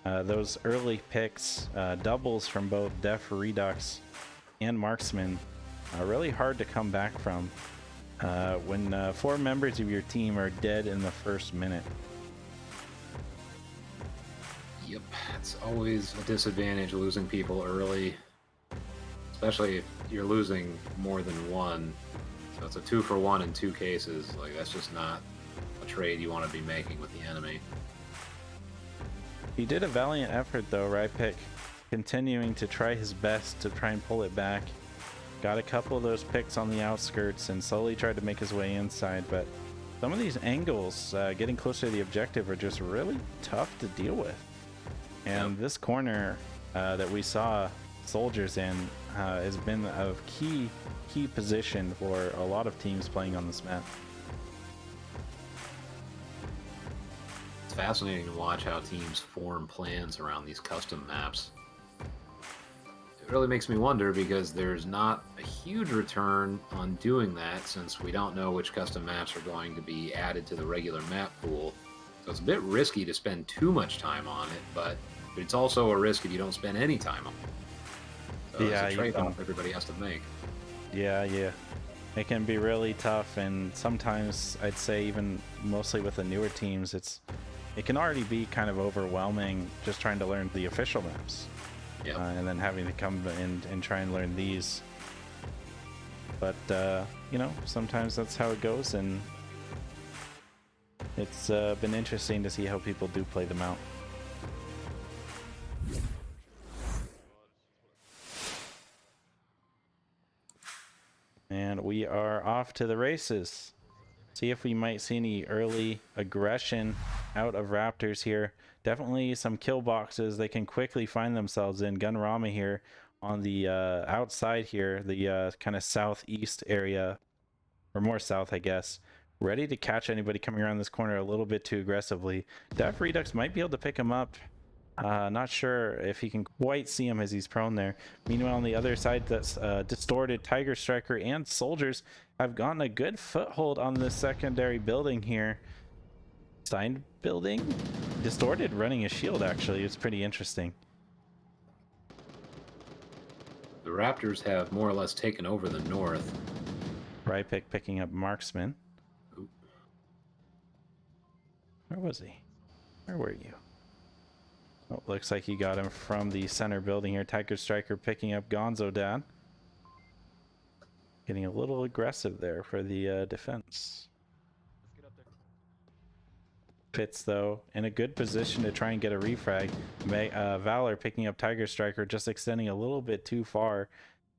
Those early picks, doubles from both Def Redux and Marksman, really hard to come back from when 4 members of your team are dead in the first minute. Yep, it's always a disadvantage losing people early, especially if you're losing more than one. So it's a 2-for-1 in 2 cases. Like, that's just not a trade you want to be making with the enemy. He did a valiant effort though, Rypick, continuing to try his best to try and pull it back. Got a couple of those picks on the outskirts and slowly tried to make his way inside, but some of these angles getting closer to the objective are just really tough to deal with. And this corner that we saw Soldiers in has been a key position for a lot of teams playing on this map. It's fascinating to watch how teams form plans around these custom maps. It really makes me wonder, because there's not a huge return on doing that, since we don't know which custom maps are going to be added to the regular map pool. So it's a bit risky to spend too much time on it, but it's also a risk if you don't spend any time on it. So Yeah, it's a trade-off everybody has to make. Yeah. It can be really tough, and sometimes I'd say even mostly with the newer teams, it can already be kind of overwhelming just trying to learn the official maps. Yep. And then having to come in and try and learn these. But you know, sometimes that's how it goes, and it's been interesting to see how people do play them out. And we are off to the races. See if we might see any early aggression out of Raptors here. Definitely some kill boxes they can quickly find themselves in. Gunrama here on the outside here, the kind of southeast area, or more south, I guess. Ready to catch anybody coming around this corner a little bit too aggressively. Def Redux might be able to pick him up. Not sure if he can quite see him as he's prone there. Meanwhile, on the other side, that's Distorted, Tiger Striker, and Soldiers have gotten a good foothold on the secondary building here. Stein building? Distorted running a shield, actually. It's pretty interesting. The Raptors have more or less taken over the north. Rypick picking up Marksman. Oop. Where was he? Where were you? Oh, looks like he got him from the center building here. Tiger Striker picking up Gonzo Dad. Getting a little aggressive there for the defense. Fitz, though, in a good position to try and get a refrag. Valor picking up Tiger Striker, just extending a little bit too far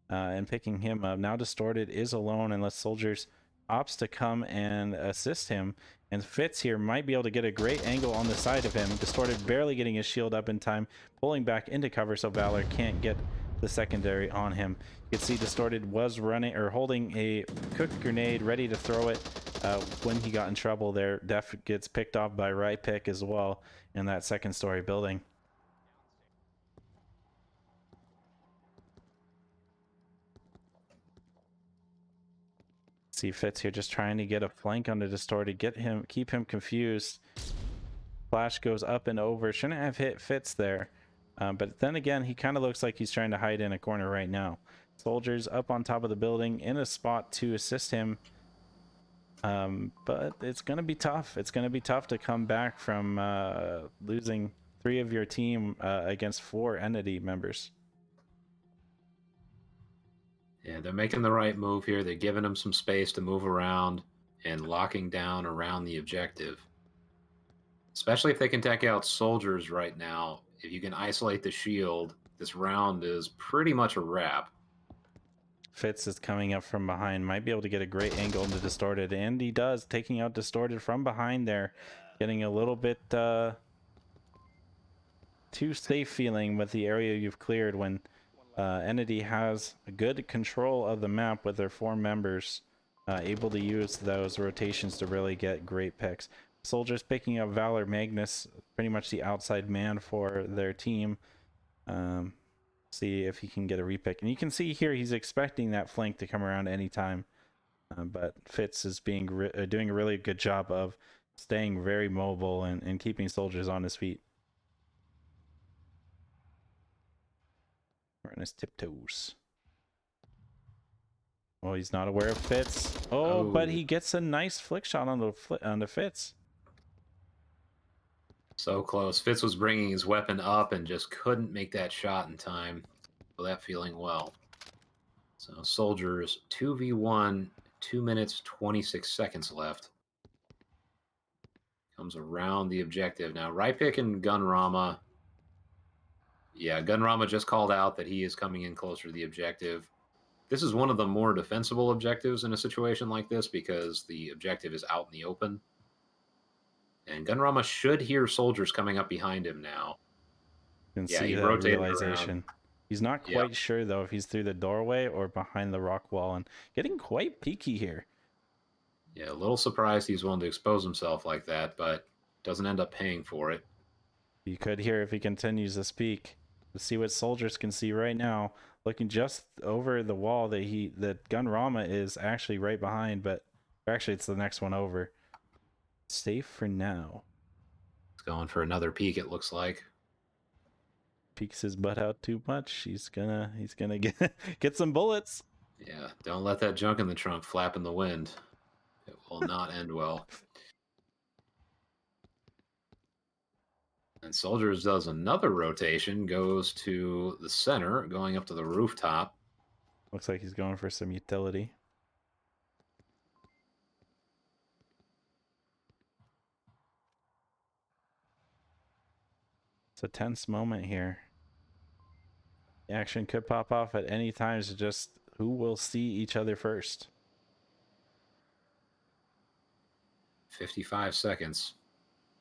and picking him up. Now Distorted is alone unless Soldiers opts to come and assist him. And Fitz here might be able to get a great angle on the side of him. Distorted barely getting his shield up in time, pulling back into cover so Valor can't get the secondary on him. You can see Distorted was running or holding a cooked grenade ready to throw it when he got in trouble there. Def gets picked off by Rypick as well in that second story building. See Fitz here just trying to get a flank on the Distorted, keep him confused. Flash goes up and over. Shouldn't have hit Fitz there. But then again, he kind of looks like he's trying to hide in a corner right now. Soldiers up on top of the building in a spot to assist him. But it's going to be tough. It's going to be tough to come back from losing 3 of your team against 4 entity members. Yeah, they're making the right move here. They're giving him some space to move around and locking down around the objective. Especially if they can take out Soldiers right now. If you can isolate the shield, this round is pretty much a wrap. Fitz is coming up from behind. Might be able to get a great angle into Distorted. And he does, taking out Distorted from behind there. Getting a little bit too safe feeling with the area you've cleared when Entity has a good control of the map with their 4 members. Able to use those rotations to really get great picks. Soldiers picking up Valor Magnus, pretty much the outside man for their team. See if he can get a repick. And you can see here he's expecting that flank to come around anytime. But Fitz is doing a really good job of staying very mobile and keeping Soldiers on his feet. We're on his tiptoes. Oh, he's not aware of Fitz. Oh, but he gets a nice flick shot on the Fitz. So close. Fitz was bringing his weapon up and just couldn't make that shot in time. So that feeling well. So Soldiers 2v1, 2 minutes 26 seconds left. Comes around the objective. Now Rypick and Gunrama. Yeah, Gunrama just called out that he is coming in closer to the objective. This is one of the more defensible objectives in a situation like this because the objective is out in the open. And Gunrama should hear Soldiers coming up behind him now. You can see that realization. Around. He's not quite sure, though, if he's through the doorway or behind the rock wall. And getting quite peeky here. Yeah, a little surprised he's willing to expose himself like that, but doesn't end up paying for it. You could hear if he continues to speak. Let's see what Soldiers can see right now. Looking just over the wall that Gunrama is actually right behind, but actually it's the next one over. Safe for now. He's going for another peek, it looks like. Peeks his butt out too much. He's gonna get some bullets. Yeah, don't let that junk in the trunk flap in the wind. It will not end well. And Soldiers does another rotation, goes to the center, going up to the rooftop. Looks like he's going for some utility. It's a tense moment here. The action could pop off at any time. So just who will see each other first. 55 seconds.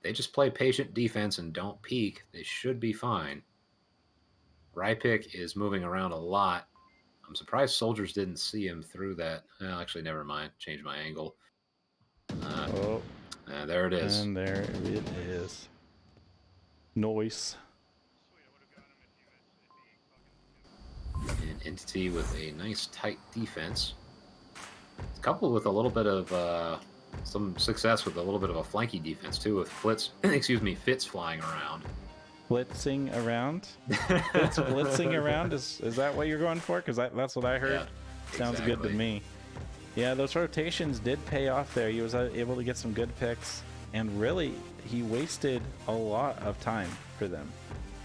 They just play patient defense and don't peek. They should be fine. Rypick is moving around a lot. I'm surprised soldiers didn't see him through that. Well, actually, never mind. Change my angle. There it is. And there it is. Noise. An entity with a nice tight defense. It's coupled with a little bit of some success with a little bit of a flanky defense too, with Flitz, Fitz flying around. Blitzing around? Fitz blitzing around? Is that what you're going for? Because that's what I heard. Yeah, Sounds exactly. good to me. Yeah, those rotations did pay off there. He was able to get some good picks, and really, he wasted a lot of time for them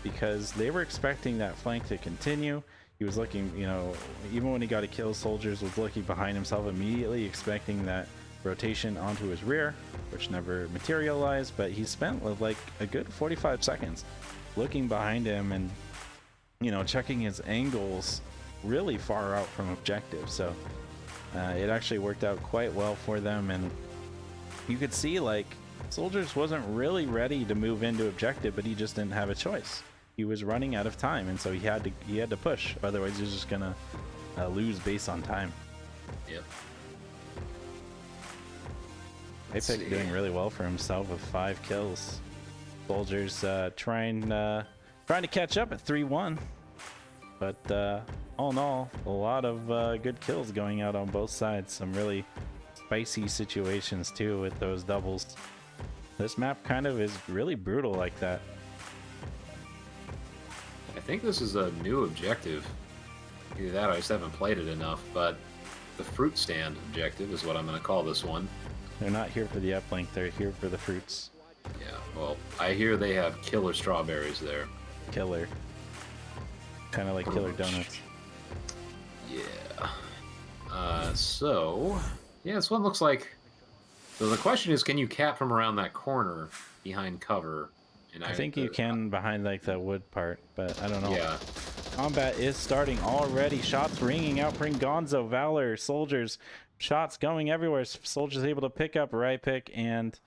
because they were expecting that flank to continue. He was looking, you know, even when he got a kill, soldiers was looking behind himself immediately, expecting that rotation onto his rear, which never materialized, but he spent like a good 45 seconds looking behind him and, you know, checking his angles really far out from objective. So it actually worked out quite well for them, and you could see like soldiers wasn't really ready to move into objective, but he just didn't have a choice. He was running out of time, and so he had to push, otherwise he was just gonna lose based on time. Yep. Apex doing really well for himself with 5 kills. Soldiers trying to catch up at 3-1, but all in all, a lot of good kills going out on both sides. Some really spicy situations too with those doubles. This map kind of is really brutal like that. I think this is a new objective. Either that or I just haven't played it enough, but the fruit stand objective is what I'm going to call this one. They're not here for the uplink, they're here for the fruits. Yeah, well, I hear they have killer strawberries there. Killer. Kind of like killer donuts. Yeah. Yeah, this one looks like... So the question is, can you cap from around that corner behind cover? And I think you can behind like the wood part, but I don't know. Yeah. Combat is starting already. Shots ringing out. Bring Gonzo, Valor, soldiers. Shots going everywhere. Soldiers able to pick up Rypick, and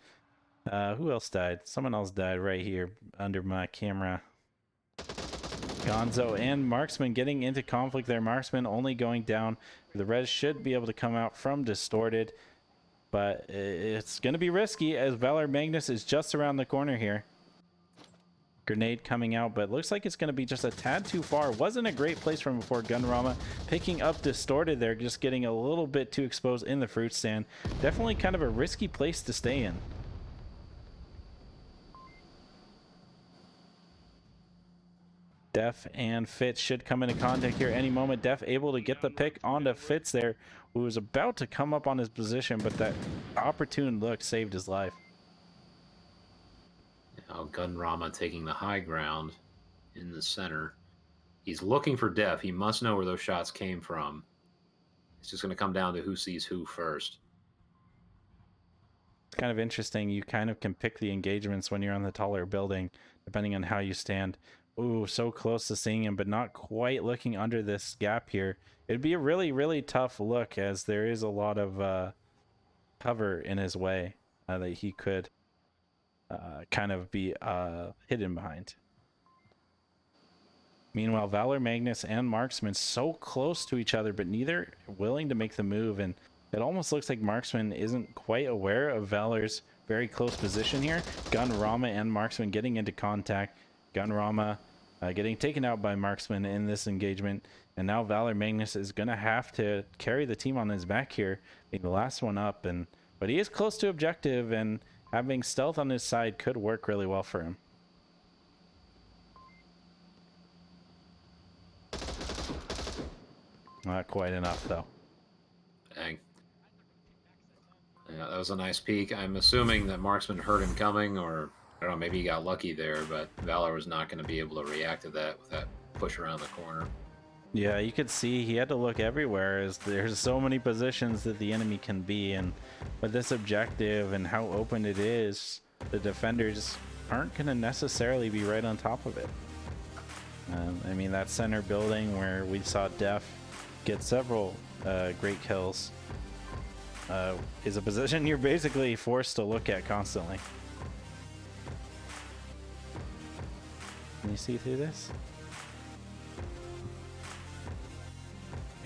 who else died? Someone else died right here under my camera. Gonzo and Marksman getting into conflict there. Marksman only going down. The res should be able to come out from Distorted, but it's going to be risky as Valor Magnus is just around the corner here. Grenade coming out, but looks like it's going to be just a tad too far. Wasn't a great place from before. Gunrama picking up Distorted there, just getting a little bit too exposed in the fruit stand. Definitely kind of a risky place to stay in. Def and Fitz should come into contact here any moment. Def able to get the pick onto Fitz there, who was about to come up on his position, but that opportune look saved his life. Now Gunrama taking the high ground in the center. He's looking for Def. He must know where those shots came from. It's just going to come down to who sees who first. It's kind of interesting. You kind of can pick the engagements when you're on the taller building, depending on how you stand. Ooh, so close to seeing him, but not quite looking under this gap here. It'd be a really, really tough look, as there is a lot of cover in his way that he could kind of be hidden behind. Meanwhile, Valor Magnus and Marksman so close to each other, but neither willing to make the move, and it almost looks like Marksman isn't quite aware of Valor's very close position here. Gunrama and Marksman getting into contact. Gunrama getting taken out by Marksman in this engagement, and now Valor Magnus is going to have to carry the team on his back here, being the last one up, but he is close to objective, and having stealth on his side could work really well for him. Not quite enough, though. Dang. Yeah, that was a nice peek. I'm assuming that Marksman heard him coming, or I don't know, maybe he got lucky there, but Valor was not going to be able to react to that with that push around the corner. Yeah, you could see he had to look everywhere, as there's so many positions that the enemy can be, and with this objective and how open it is, the defenders aren't going to necessarily be right on top of it. I mean, that center building where we saw Def get several great kills is a position you're basically forced to look at constantly. Can you see through this?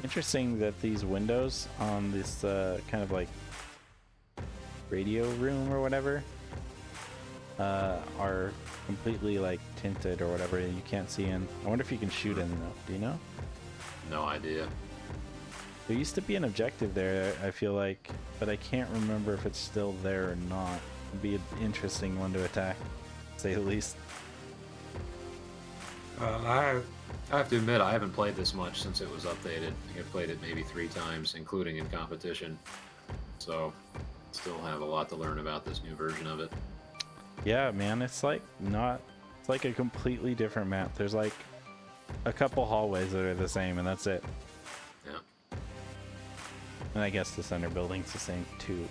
Interesting that these windows on this kind of like radio room or whatever are completely like tinted or whatever. You can't see in. I wonder if you can shoot in though. Do you know? No idea. There used to be an objective there, I feel like, but I can't remember if it's still there or not. It'd be an interesting one to attack, to say the least. I have to admit, I haven't played this much since it was updated. I think I've played it maybe 3 times, including in competition. So, still have a lot to learn about this new version of it. Yeah, man, it's like a completely different map. There's like a couple hallways that are the same, and that's it. Yeah. And I guess the center building's the same too,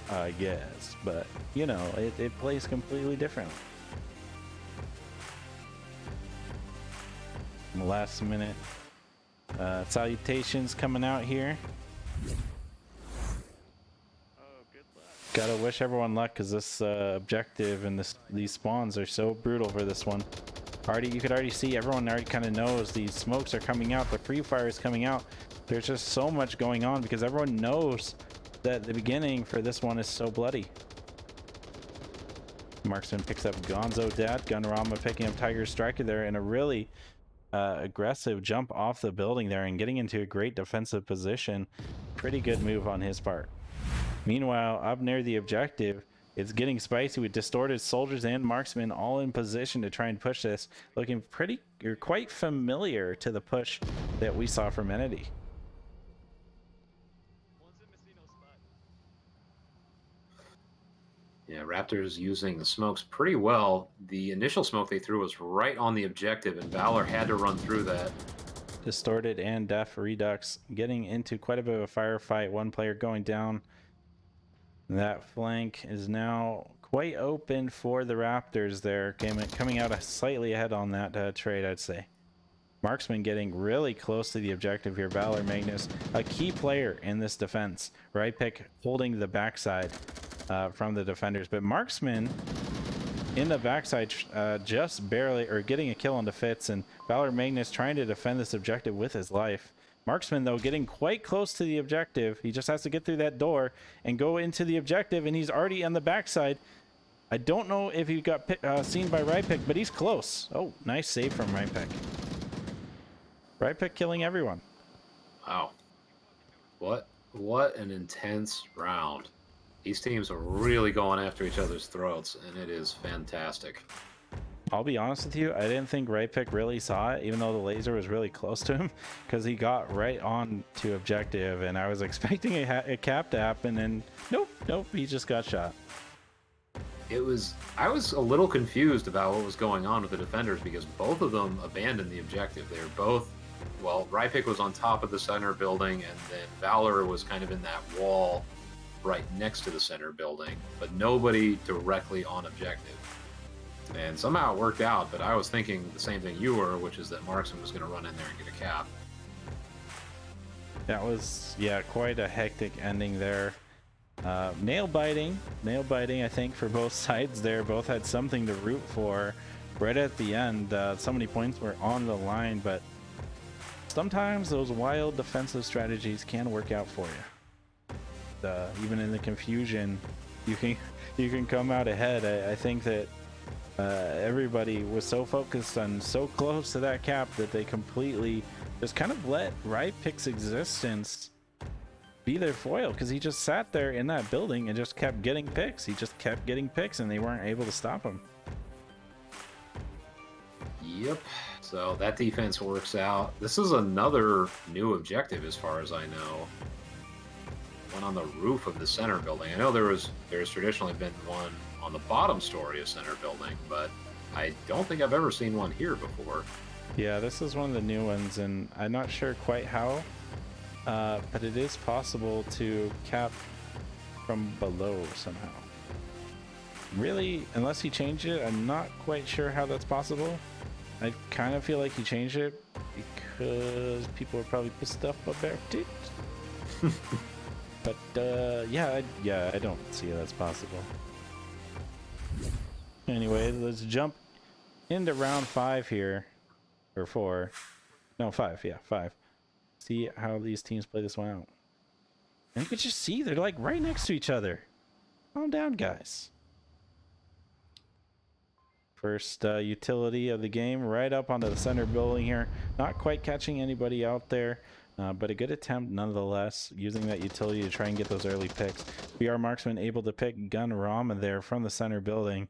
I guess. But, you know, it plays completely differently. Last minute salutations coming out here. Gotta wish everyone luck, because this objective and these spawns are so brutal for this one. You could already see everyone already kind of knows these smokes are coming out, the free fire is coming out. There's just so much going on because everyone knows that the beginning for this one is so bloody. Marksman picks up Gonzo Dad, Gunrama picking up Tiger Striker there in a really aggressive jump off the building there and getting into a great defensive position. Pretty good move on his part. Meanwhile, up near the objective, it's getting spicy with distorted soldiers and marksmen all in position to try and push this, looking quite familiar to the push that we saw from Entity. Yeah, Raptors using the smokes pretty well. The initial smoke they threw was right on the objective, and Valor had to run through that. Distorted and Def Redux getting into quite a bit of a firefight. One player going down. That flank is now quite open for the Raptors there. Coming out slightly ahead on that trade, I'd say. Marksman getting really close to the objective here. Valor Magnus, a key player in this defense. Rypick holding the backside from the defenders. But Marksman in the backside just barely, or getting a kill on the Fitz. And Valor Magnus trying to defend this objective with his life. Marksman, though, getting quite close to the objective. He just has to get through that door and go into the objective, and he's already on the backside. I don't know if he got seen by Rypick, but he's close. Oh, nice save from Rypick. Rypick killing everyone. Wow. What an intense round. These teams are really going after each other's throats, and it is fantastic. I'll be honest with you, I didn't think Rypick really saw it, even though the laser was really close to him, because he got right on to objective, and I was expecting a cap to happen, and nope, he just got shot. I was a little confused about what was going on with the defenders, because both of them abandoned the objective. They were both, well, Rypick was on top of the center building, and then Valor was kind of in that wall right next to the center building, but nobody directly on objective. And somehow it worked out, but I was thinking the same thing you were, which is that Marksman was going to run in there and get a cap. That was, yeah, quite a hectic ending there. Nail biting, I think, for both sides there. Both had something to root for right at the end. So many points were on the line, but sometimes those wild defensive strategies can work out for you. Even in the confusion, you can come out ahead. I think that everybody was so focused on so close to that cap that they completely just kind of let Rypick's existence be their foil, because he just sat there in that building and just kept getting picks. He just kept getting picks, and they weren't able to stop him. Yep. So that defense works out. This is another new objective as far as I know. One on the roof of the center building. I know there's traditionally been one on the bottom story of center building, but I don't think I've ever seen one here before. Yeah, this is one of the new ones, and I'm not sure quite how, but it is possible to cap from below somehow. really, unless he changed it, I'm not quite sure how that's possible. I kind of feel like he changed it because people are probably pissed off about it. But yeah, I don't see how that's possible. Anyway, let's jump into round 5 here, or 4. No, 5. Yeah, 5. See how these teams play this one out. And you can just see they're like right next to each other. Calm down, guys. First utility of the game, right up onto the center building here. Not quite catching anybody out there, but a good attempt nonetheless, using that utility to try and get those early picks. VR Marksman able to pick Gun Rama there from the center building.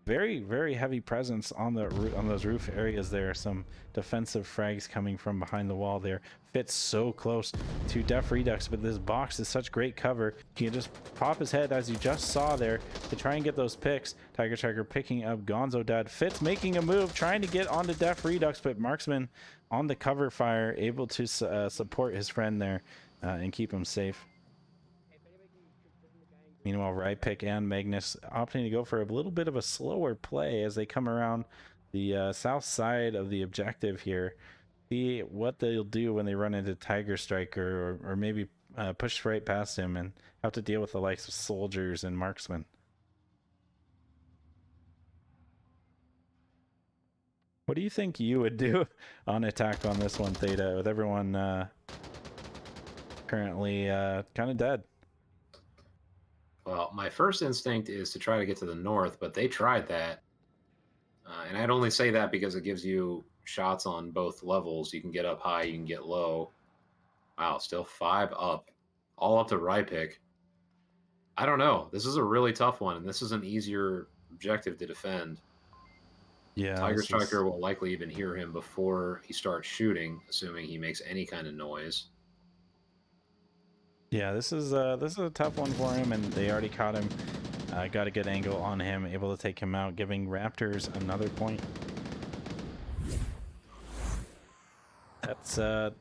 Very, very heavy presence on those roof areas there. Some defensive frags coming from behind the wall there. Fits so close to Def Redux, but this box is such great cover. He can just pop his head, as you just saw there, to try and get those picks. Tiger Striker picking up Gonzo Dad. Fitz making a move, trying to get onto Def Redux, but Marksman on the cover fire, able to support his friend there and keep him safe. Meanwhile, Rypick and Magnus opting to go for a little bit of a slower play as they come around the south side of the objective here. See what they'll do when they run into Tiger Striker, or maybe push right past him and have to deal with the likes of Soldiers and Marksman. What do you think you would do on attack on this one, Theta, with everyone currently kind of dead? Well, my first instinct is to try to get to the north, but they tried that. And I'd only say that because it gives you shots on both levels. You can get up high, you can get low. Wow, still 5 up, all up to Rypick. I don't know. This is a really tough one, and this is an easier objective to defend. Yeah, Tiger Striker will likely even hear him before he starts shooting, assuming he makes any kind of noise. Yeah, this is a tough one for him, and they already caught him. Got a good angle on him, able to take him out, giving Raptors another point. That's I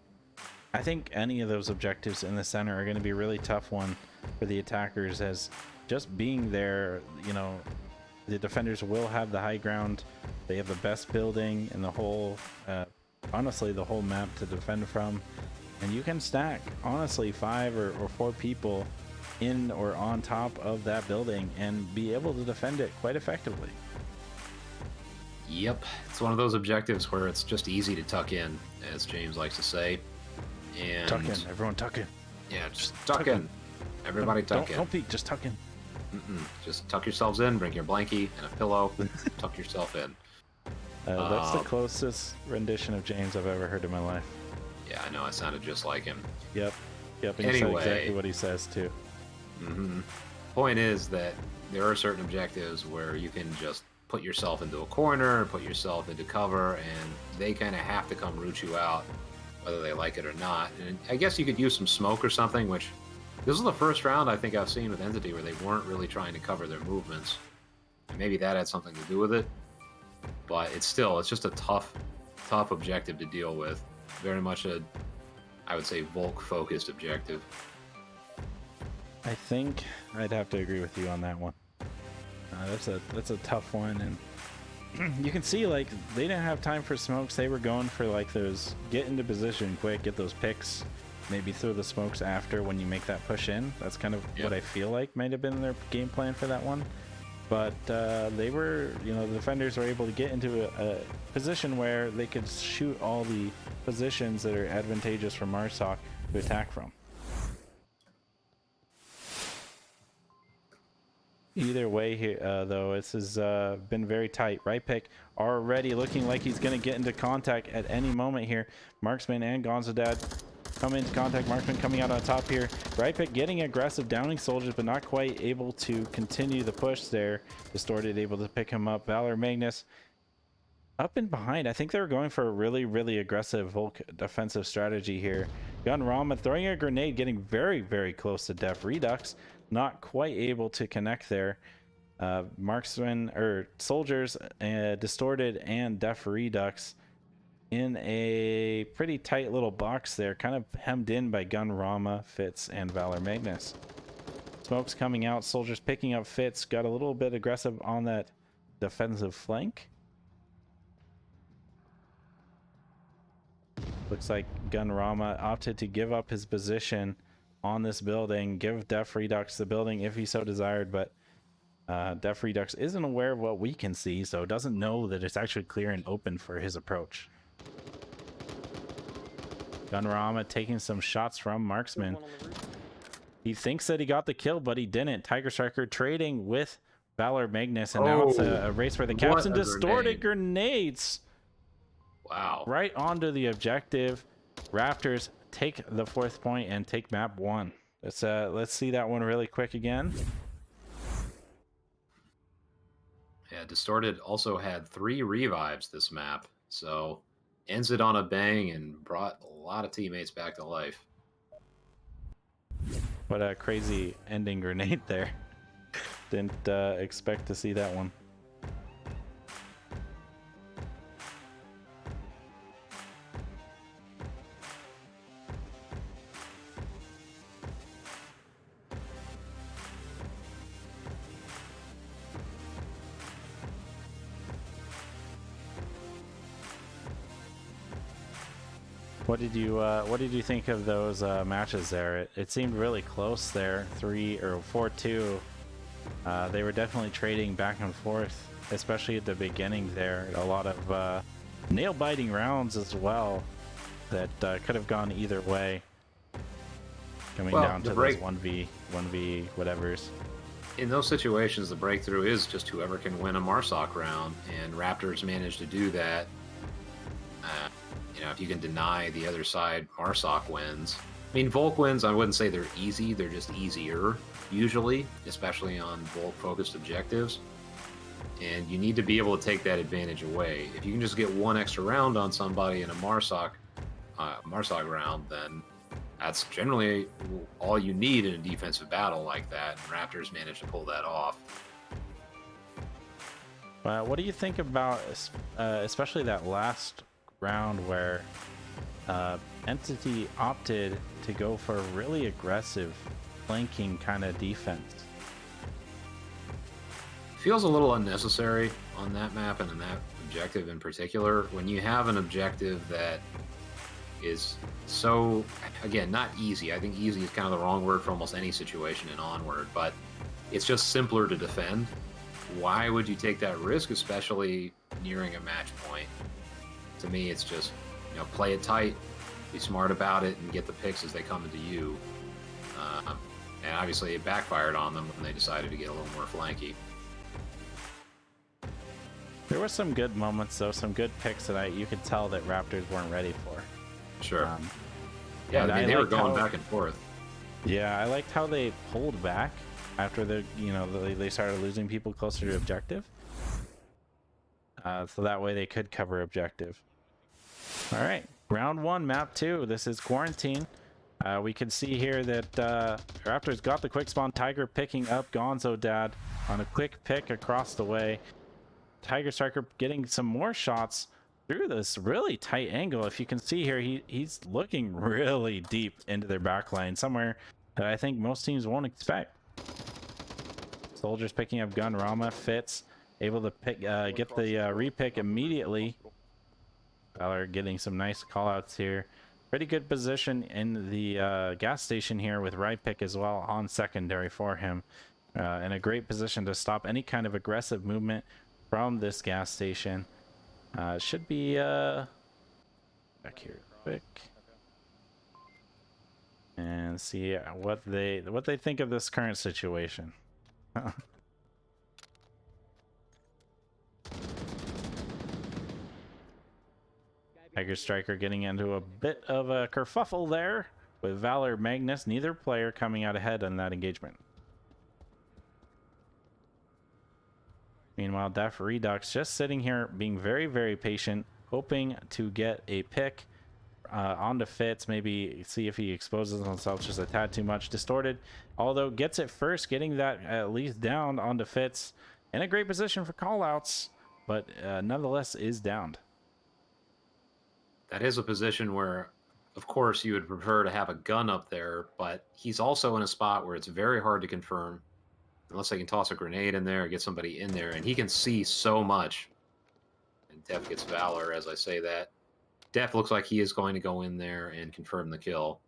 think any of those objectives in the center are going to be a really tough one for the attackers, as just being there, you know, the defenders will have the high ground. They have the best building in the whole, honestly, the whole map to defend from. And you can stack, honestly, 5 or 4 people in or on top of that building and be able to defend it quite effectively. Yep, it's one of those objectives where it's just easy to tuck in, as James likes to say. And Tuck in, everyone tuck in. yeah, just tuck in. Everybody tuck in. Don't peek, just tuck in. Just tuck yourselves in, bring your blankie and a pillow, tuck yourself in. That's the closest rendition of James I've ever heard in my life. Yeah, I know, I sounded just like him. Yep, and you said exactly what he says too. Point is that there are certain objectives where you can just put yourself into a corner, put yourself into cover, and they kind of have to come root you out, whether they like it or not. And I guess you could use some smoke or something, which this is the first round I think I've seen with Entity where they weren't really trying to cover their movements. And maybe that had something to do with it, but it's just a tough objective to deal with. Very much I would say, Volk-focused objective. I think I'd have to agree with you on that one. That's a tough one, and you can see like they didn't have time for smokes. They were going for like those get into position quick, get those picks, maybe throw the smokes after when you make that push in. That's kind of what I feel like might have been their game plan for that one. But they were, the defenders were able to get into a position where they could shoot all the positions that are advantageous for Marsoc to attack from. Either way here, though, this has been very tight. Rypick already looking like he's going to get into contact at any moment here. Marksman and Gonzadad come into contact. Marksman coming out on top here. Rypick getting aggressive, downing Soldiers, but not quite able to continue the push there. Distorted able to pick him up. Valor Magnus up and behind. I think they were going for a really, really aggressive Volk defensive strategy here. Gun Rama throwing a grenade, getting very, very close to Def Redux. Not quite able to connect there. Marksman or Soldiers, Distorted, and Def Redux in a pretty tight little box there, kind of hemmed in by Gun Rama, Fitz, and Valor Magnus. Smoke's coming out. Soldiers picking up Fitz. Got a little bit aggressive on that defensive flank. Looks like Gunrama opted to give up his position on this building, give Def Redux the building if he so desired, but Def Redux isn't aware of what we can see, so doesn't know that it's actually clear and open for his approach. Gunrama taking some shots from Marksman. He thinks that he got the kill, but he didn't. Tiger Striker trading with Valor Magnus, and now it's a race for the caps and distorted grenades. Wow. Right onto the objective. Raptors take the 4th point and take map 1. Let's see that one really quick again. Yeah, Distorted also had 3 revives this map, so ends it on a bang and brought a lot of teammates back to life. What a crazy ending grenade there. Didn't expect to see that one. What did you think of those matches there? It seemed really close there, 3 or 4-2. They were definitely trading back and forth, especially at the beginning there. A lot of nail-biting rounds as well that could have gone either way. Coming down to those 1v whatevers. In those situations, the breakthrough is just whoever can win a Marsoc round, and Raptors managed to do that. You know, if you can deny the other side Marsoc wins. I mean, Volk wins, I wouldn't say they're easy, they're just easier, usually, especially on Volk-focused objectives. And you need to be able to take that advantage away. If you can just get 1 extra round on somebody in a Marsoc round, then that's generally all you need in a defensive battle like that. And Raptors managed to pull that off. What do you think about especially that last round where Entity opted to go for a really aggressive flanking kind of defense? Feels a little unnecessary on that map and in that objective in particular. When you have an objective that is so, again, not easy. I think easy is kind of the wrong word for almost any situation in Onward, but it's just simpler to defend. Why would you take that risk, especially nearing a match point? To me, it's just, you know, play it tight, be smart about it, and get the picks as they come into you. And obviously, it backfired on them when they decided to get a little more flanky. There were some good moments, though, some good picks that you could tell that Raptors weren't ready for. Sure. Yeah, I mean, they were going back and forth. Yeah, I liked how they pulled back after they started losing people closer to objective. So that way they could cover objective. All right, round 1, map 2. This is Quarantine. We can see here that Raptors got the quick spawn. Tiger picking up Gonzo Dad on a quick pick across the way. Tiger Striker getting some more shots through this really tight angle. If you can see here, he's looking really deep into their backline, somewhere that I think most teams won't expect. Soldiers picking up Gunrama. Fitz able to pick, get the repick immediately. Valor getting some nice callouts here. Pretty good position in the gas station here with right pick as well on secondary for him. In a great position to stop any kind of aggressive movement from this gas station. Should be back here quick and see what they think of this current situation. Tiger Striker getting into a bit of a kerfuffle there with Valor Magnus, neither player coming out ahead in that engagement. Meanwhile, Def Redux just sitting here being very, very patient, hoping to get a pick onto Fitz, maybe see if he exposes himself just a tad too much. Distorted, although gets it first, getting that at least down onto Fitz. In a great position for callouts, but nonetheless is downed. That is a position where Of course, you would prefer to have a gun up there, but he's also in a spot where it's very hard to confirm unless they can toss a grenade in there or get somebody in there, and he can see so much. And Def gets Valor as I say that. Def looks like he is going to go in there and confirm the kill.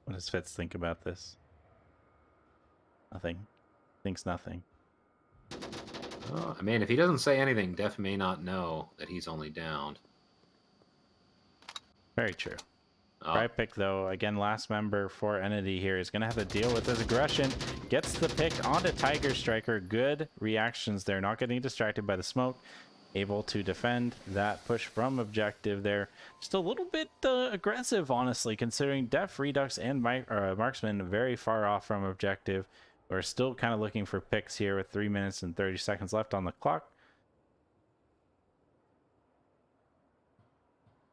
What does Fitz think about this? Nothing. Thinks nothing. Oh, I mean, if he doesn't say anything, Def may not know that he's only downed. Very true. Oh, Right pick, though, again, last member for Entity here is going to have to deal with his aggression. Gets the pick onto Tiger Striker. Good reactions there. Not getting distracted by the smoke. Able to defend that push from objective there. Just a little bit aggressive, honestly, considering Def, Redux, and Marksman very far off from objective. We're still kind of looking for picks here with 3 minutes and 30 seconds left on the clock.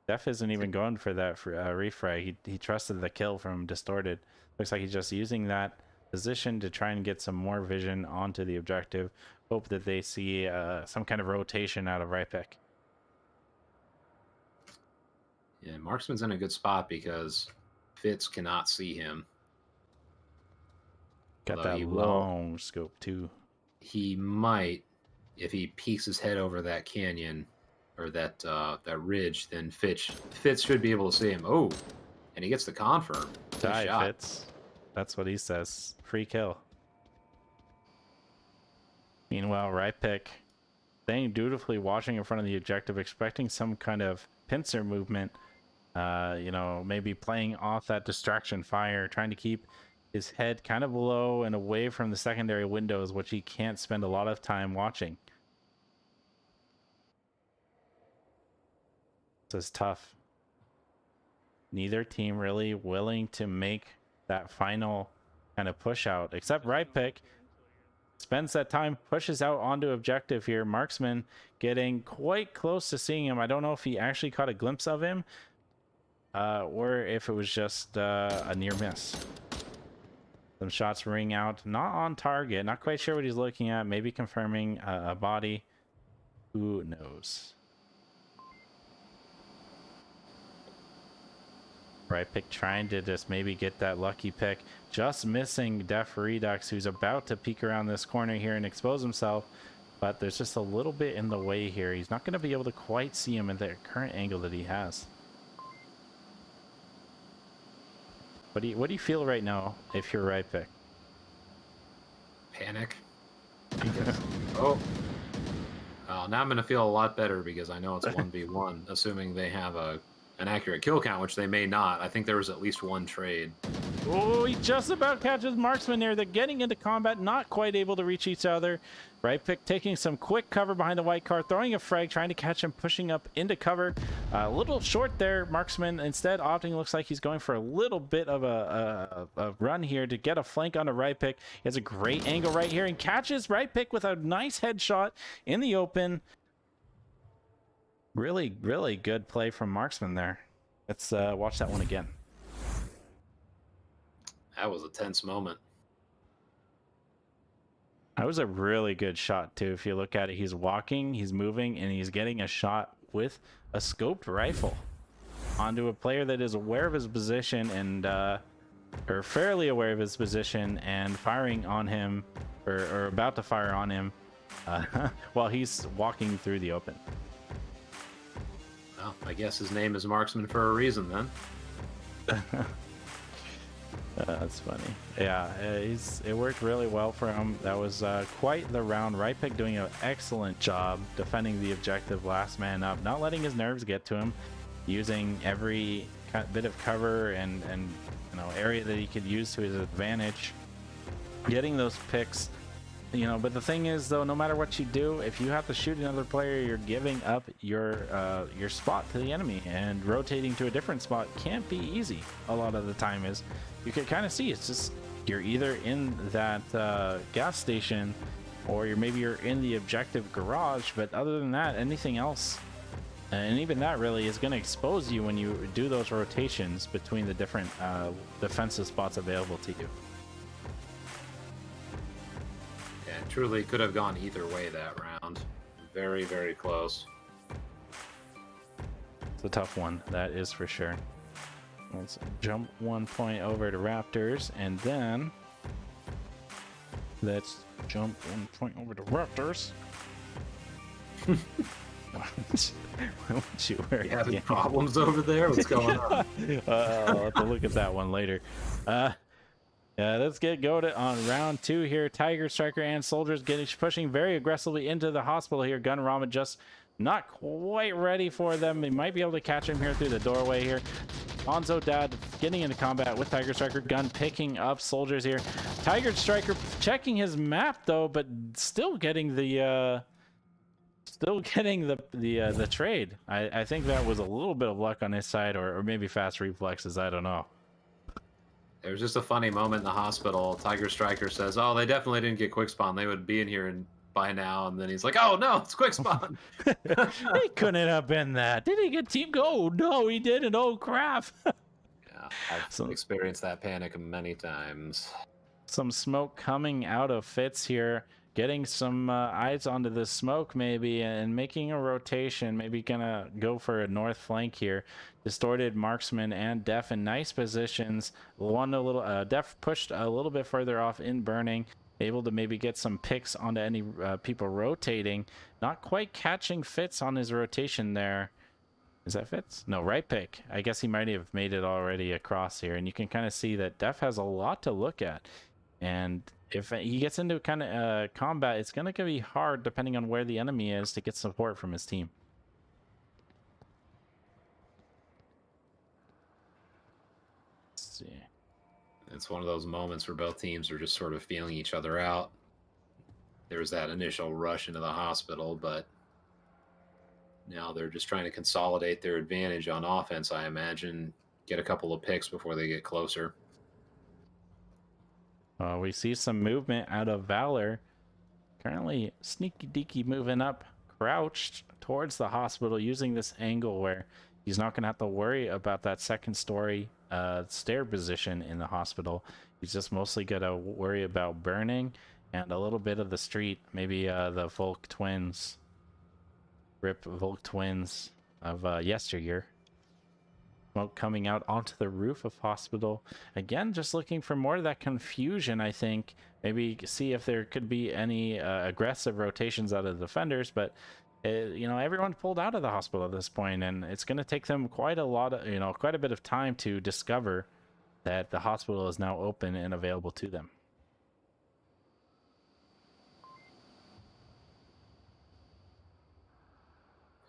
Def isn't even going for that refrag. He trusted the kill from Distorted. Looks like he's just using that position to try and get some more vision onto the objective. Hope that they see some kind of rotation out of right pick. yeah, Marksman's in a good spot because Fitz cannot see him. Got Although that he long scope too. He might, if he peeks his head over that canyon or that ridge, then Fitz should be able to see him. Oh, and he gets the confirm. Good Die, shot. Fitz. That's what he says. Free kill. Meanwhile, right pick staying dutifully watching in front of the objective, expecting some kind of pincer movement. You know, maybe playing off that distraction fire, trying to keep his head kind of low and away from the secondary windows, which he can't spend a lot of time watching. This is tough. Neither team really willing to make that final kind of push out, except right pick. Spends that time, pushes out onto objective here. Marksman getting quite close to seeing him. I don't know if he actually caught a glimpse of him or if it was just a near miss. Some shots ring out, not on target. Not quite sure what he's looking at. Maybe confirming a body. Who knows? Right pick trying to just maybe get that lucky pick. Just missing Def Redux, who's about to peek around this corner here and expose himself. But there's just a little bit in the way here. He's not going to be able to quite see him at the current angle that he has. What do you feel right now if you're right pick? Panic. Oh. Now I'm going to feel a lot better because I know it's 1v1, assuming they have an accurate kill count, which they may not. I think there was at least one trade. Oh, he just about catches Marksman there. They're getting into combat, not quite able to reach each other. Right pick taking some quick cover behind the white car, throwing a frag, trying to catch him, pushing up into cover. A little short there. Marksman instead opting, looks like he's going for a little bit of a run here to get a flank on a right pick. He has a great angle right here and catches right pick with a nice headshot in the open. Really, really good play from Marksman there. Let's watch that one again. That was a tense moment. That was a really good shot too. If you look at it, he's walking, he's moving, and he's getting a shot with a scoped rifle onto a player that is aware of his position and or fairly aware of his position and firing on him or about to fire on him while he's walking through the open. Well, I guess his name is Marksman for a reason then. That's funny. Yeah, it worked really well for him. That was quite the round. Right pick doing an excellent job defending the objective, last man up, not letting his nerves get to him, using every bit of cover and you know area that he could use to his advantage, getting those picks. You know, but the thing is, though, no matter what you do, if you have to shoot another player, you're giving up your spot to the enemy, and rotating to a different spot can't be easy. A lot of the time, is you can kind of see it's just you're either in that gas station, or maybe you're in the objective garage. But other than that, anything else, and even that really is going to expose you when you do those rotations between the different defensive spots available to you. Truly could have gone either way that round. Very, very close. It's a tough one, that is for sure. Let's jump 1 point over to Raptors, and then let's jump 1 point over to Raptors. Why would you wear You having problems over there? What's going on? I'll have to look at that one later. Yeah, let's get going on round 2 here. Tiger Striker and Soldiers pushing very aggressively into the hospital here. Gunrama just not quite ready for them. They might be able to catch him here through the doorway here. Onzo Dad getting into combat with Tiger Striker. Gun picking up Soldiers here. Tiger Striker checking his map though, but still getting the the trade. I think that was a little bit of luck on his side, or maybe fast reflexes. I don't know. There was just a funny moment in the hospital. Tiger Striker says, "Oh, they definitely didn't get quick spawn. They would be in here by now." And then he's like, "Oh no, it's quick spawn." He couldn't have been that. Did he get team gold? No, he didn't. Oh crap. Yeah, I've experienced that panic many times. Some smoke coming out of Fitz here, getting some eyes onto the smoke maybe, and making a rotation. Maybe gonna go for a north flank here. Distorted, Marksman, and Def in nice positions. One a little Def pushed a little bit further off in burning, able to maybe get some picks onto any people rotating. Not quite catching Fitz on his rotation there. Is that Fitz? No, right pick. I guess he might have made it already across here, and you can kind of see that Def has a lot to look at. And if he gets into kind of combat, it's going to be hard, depending on where the enemy is, to get support from his team. Let's see. It's one of those moments where both teams are just sort of feeling each other out. There was that initial rush into the hospital, but now they're just trying to consolidate their advantage on offense, I imagine. Get a couple of picks before they get closer. We see some movement out of Valor. Currently sneaky deaky moving up, crouched towards the hospital, using this angle where he's not going to have to worry about that second story stair position in the hospital. He's just mostly going to worry about burning and a little bit of the street. Maybe the Volk twins. Rip Volk twins of yesteryear. Smoke coming out onto the roof of hospital. Again, just looking for more of that confusion, I think. Maybe see if there could be any aggressive rotations out of the defenders, but you know, everyone pulled out of the hospital at this point, and it's going to take them quite a bit of time to discover that the hospital is now open and available to them.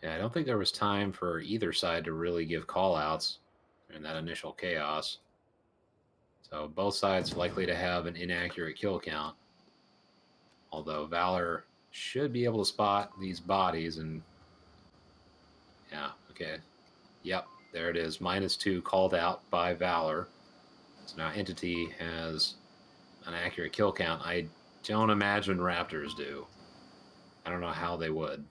Yeah, I don't think there was time for either side to really give call-outs in that initial chaos. So both sides likely to have an inaccurate kill count. Although Valor should be able to spot these bodies and... Yeah, okay. Yep, there it is. -2 called out by Valor. So now Entity has an accurate kill count. I don't imagine Raptors do. I don't know how they would.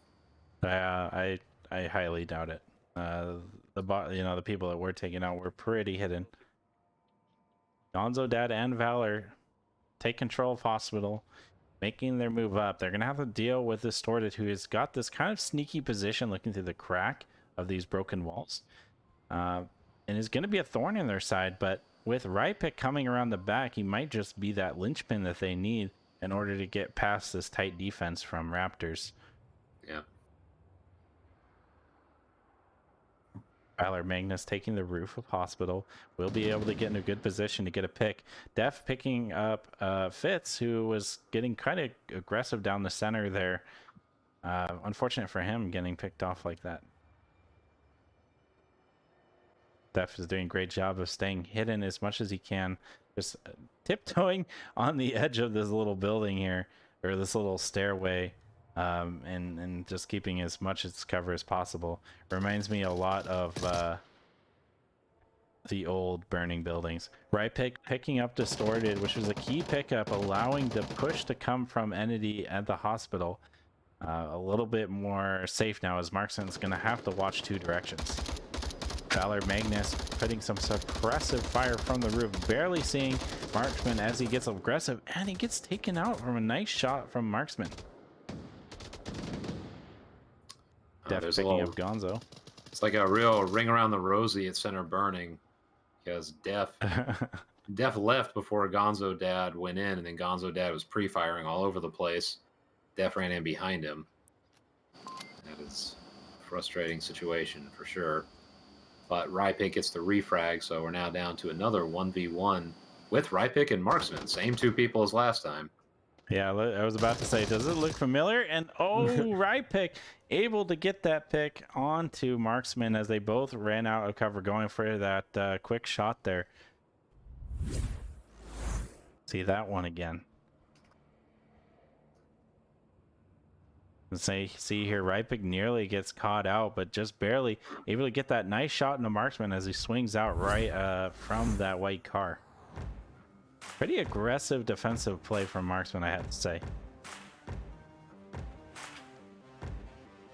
I highly doubt it. The people that were taken out were pretty hidden. Gonzo Dad and Valor take control of hospital, making their move up. They're gonna have to deal with Distorted, who has got this kind of sneaky position looking through the crack of these broken walls, and is gonna be a thorn in their side. But with right pick coming around the back, he might just be that linchpin that they need in order to get past this tight defense from Raptors. Yeah. Valor Magnus taking the roof of hospital. Will be able to get in a good position to get a pick. Def picking up Fitz, who was getting kind of aggressive down the center there. Unfortunate for him getting picked off like that. Def is doing a great job of staying hidden as much as he can. Just tiptoeing on the edge of this little building here, or this little stairway. And just keeping as much as cover as possible. Reminds me a lot of the old burning buildings. Right pick picking up Distorted, which was a key pickup, allowing the push to come from Entity at the hospital. A little bit more safe now, as Marksman's going to have to watch two directions. Valor Magnus putting some suppressive fire from the roof, barely seeing Marksman as he gets aggressive, and he gets taken out from a nice shot from Marksman. Def picking up Gonzo. It's like a real ring around the rosy at center burning because Def left before Gonzo Dad went in, and then Gonzo Dad was pre-firing all over the place. Def ran in behind him. That is a frustrating situation for sure. But Rypick gets the refrag, so we're now down to another 1v1 with Rypick and Marksman. Same two people as last time. Yeah, I was about to say, does it look familiar? And Rypick able to get that pick onto Marksman as they both ran out of cover, going for that quick shot there. See that one again. See here, Rypick nearly gets caught out, but just barely able to get that nice shot into Marksman as he swings out right from that white car. Pretty aggressive defensive play from Marksman, I have to say.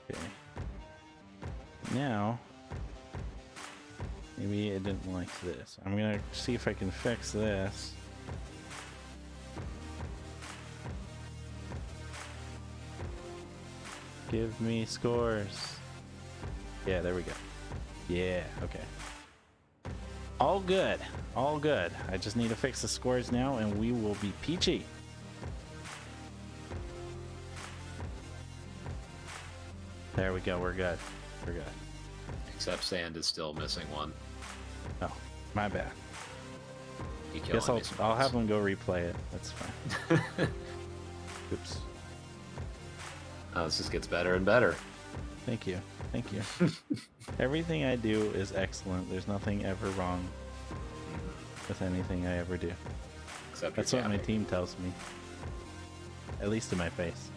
Okay. Now, maybe it didn't like this. I'm gonna see if I can fix this. Give me scores. Yeah, there we go. Yeah, okay. All good. All good. I just need to fix the scores now and we will be peachy. There we go. We're good. We're good. Except Sand is still missing one. Oh, my bad. He Guess I'll have him go replay it. That's fine. Oops. Oh, this just gets better and better. Thank you. Thank you. Everything I do is excellent. There's nothing ever wrong with anything I ever do. Except that's what my team tells me. At least in my face.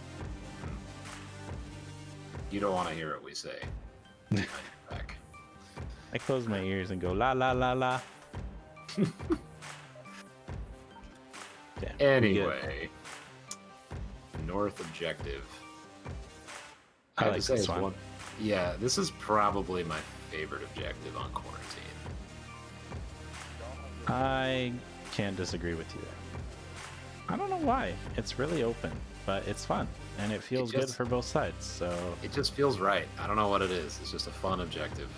You don't want to hear what we say. Back. I close my ears and go la la la la. Yeah, anyway, North objective. I like this one. Yeah, this is probably my favorite objective on Quarantine. I can't disagree with you there. I don't know why. It's really open, but it's fun and it feels good for both sides. So it just feels right. I don't know what it is. It's just a fun objective.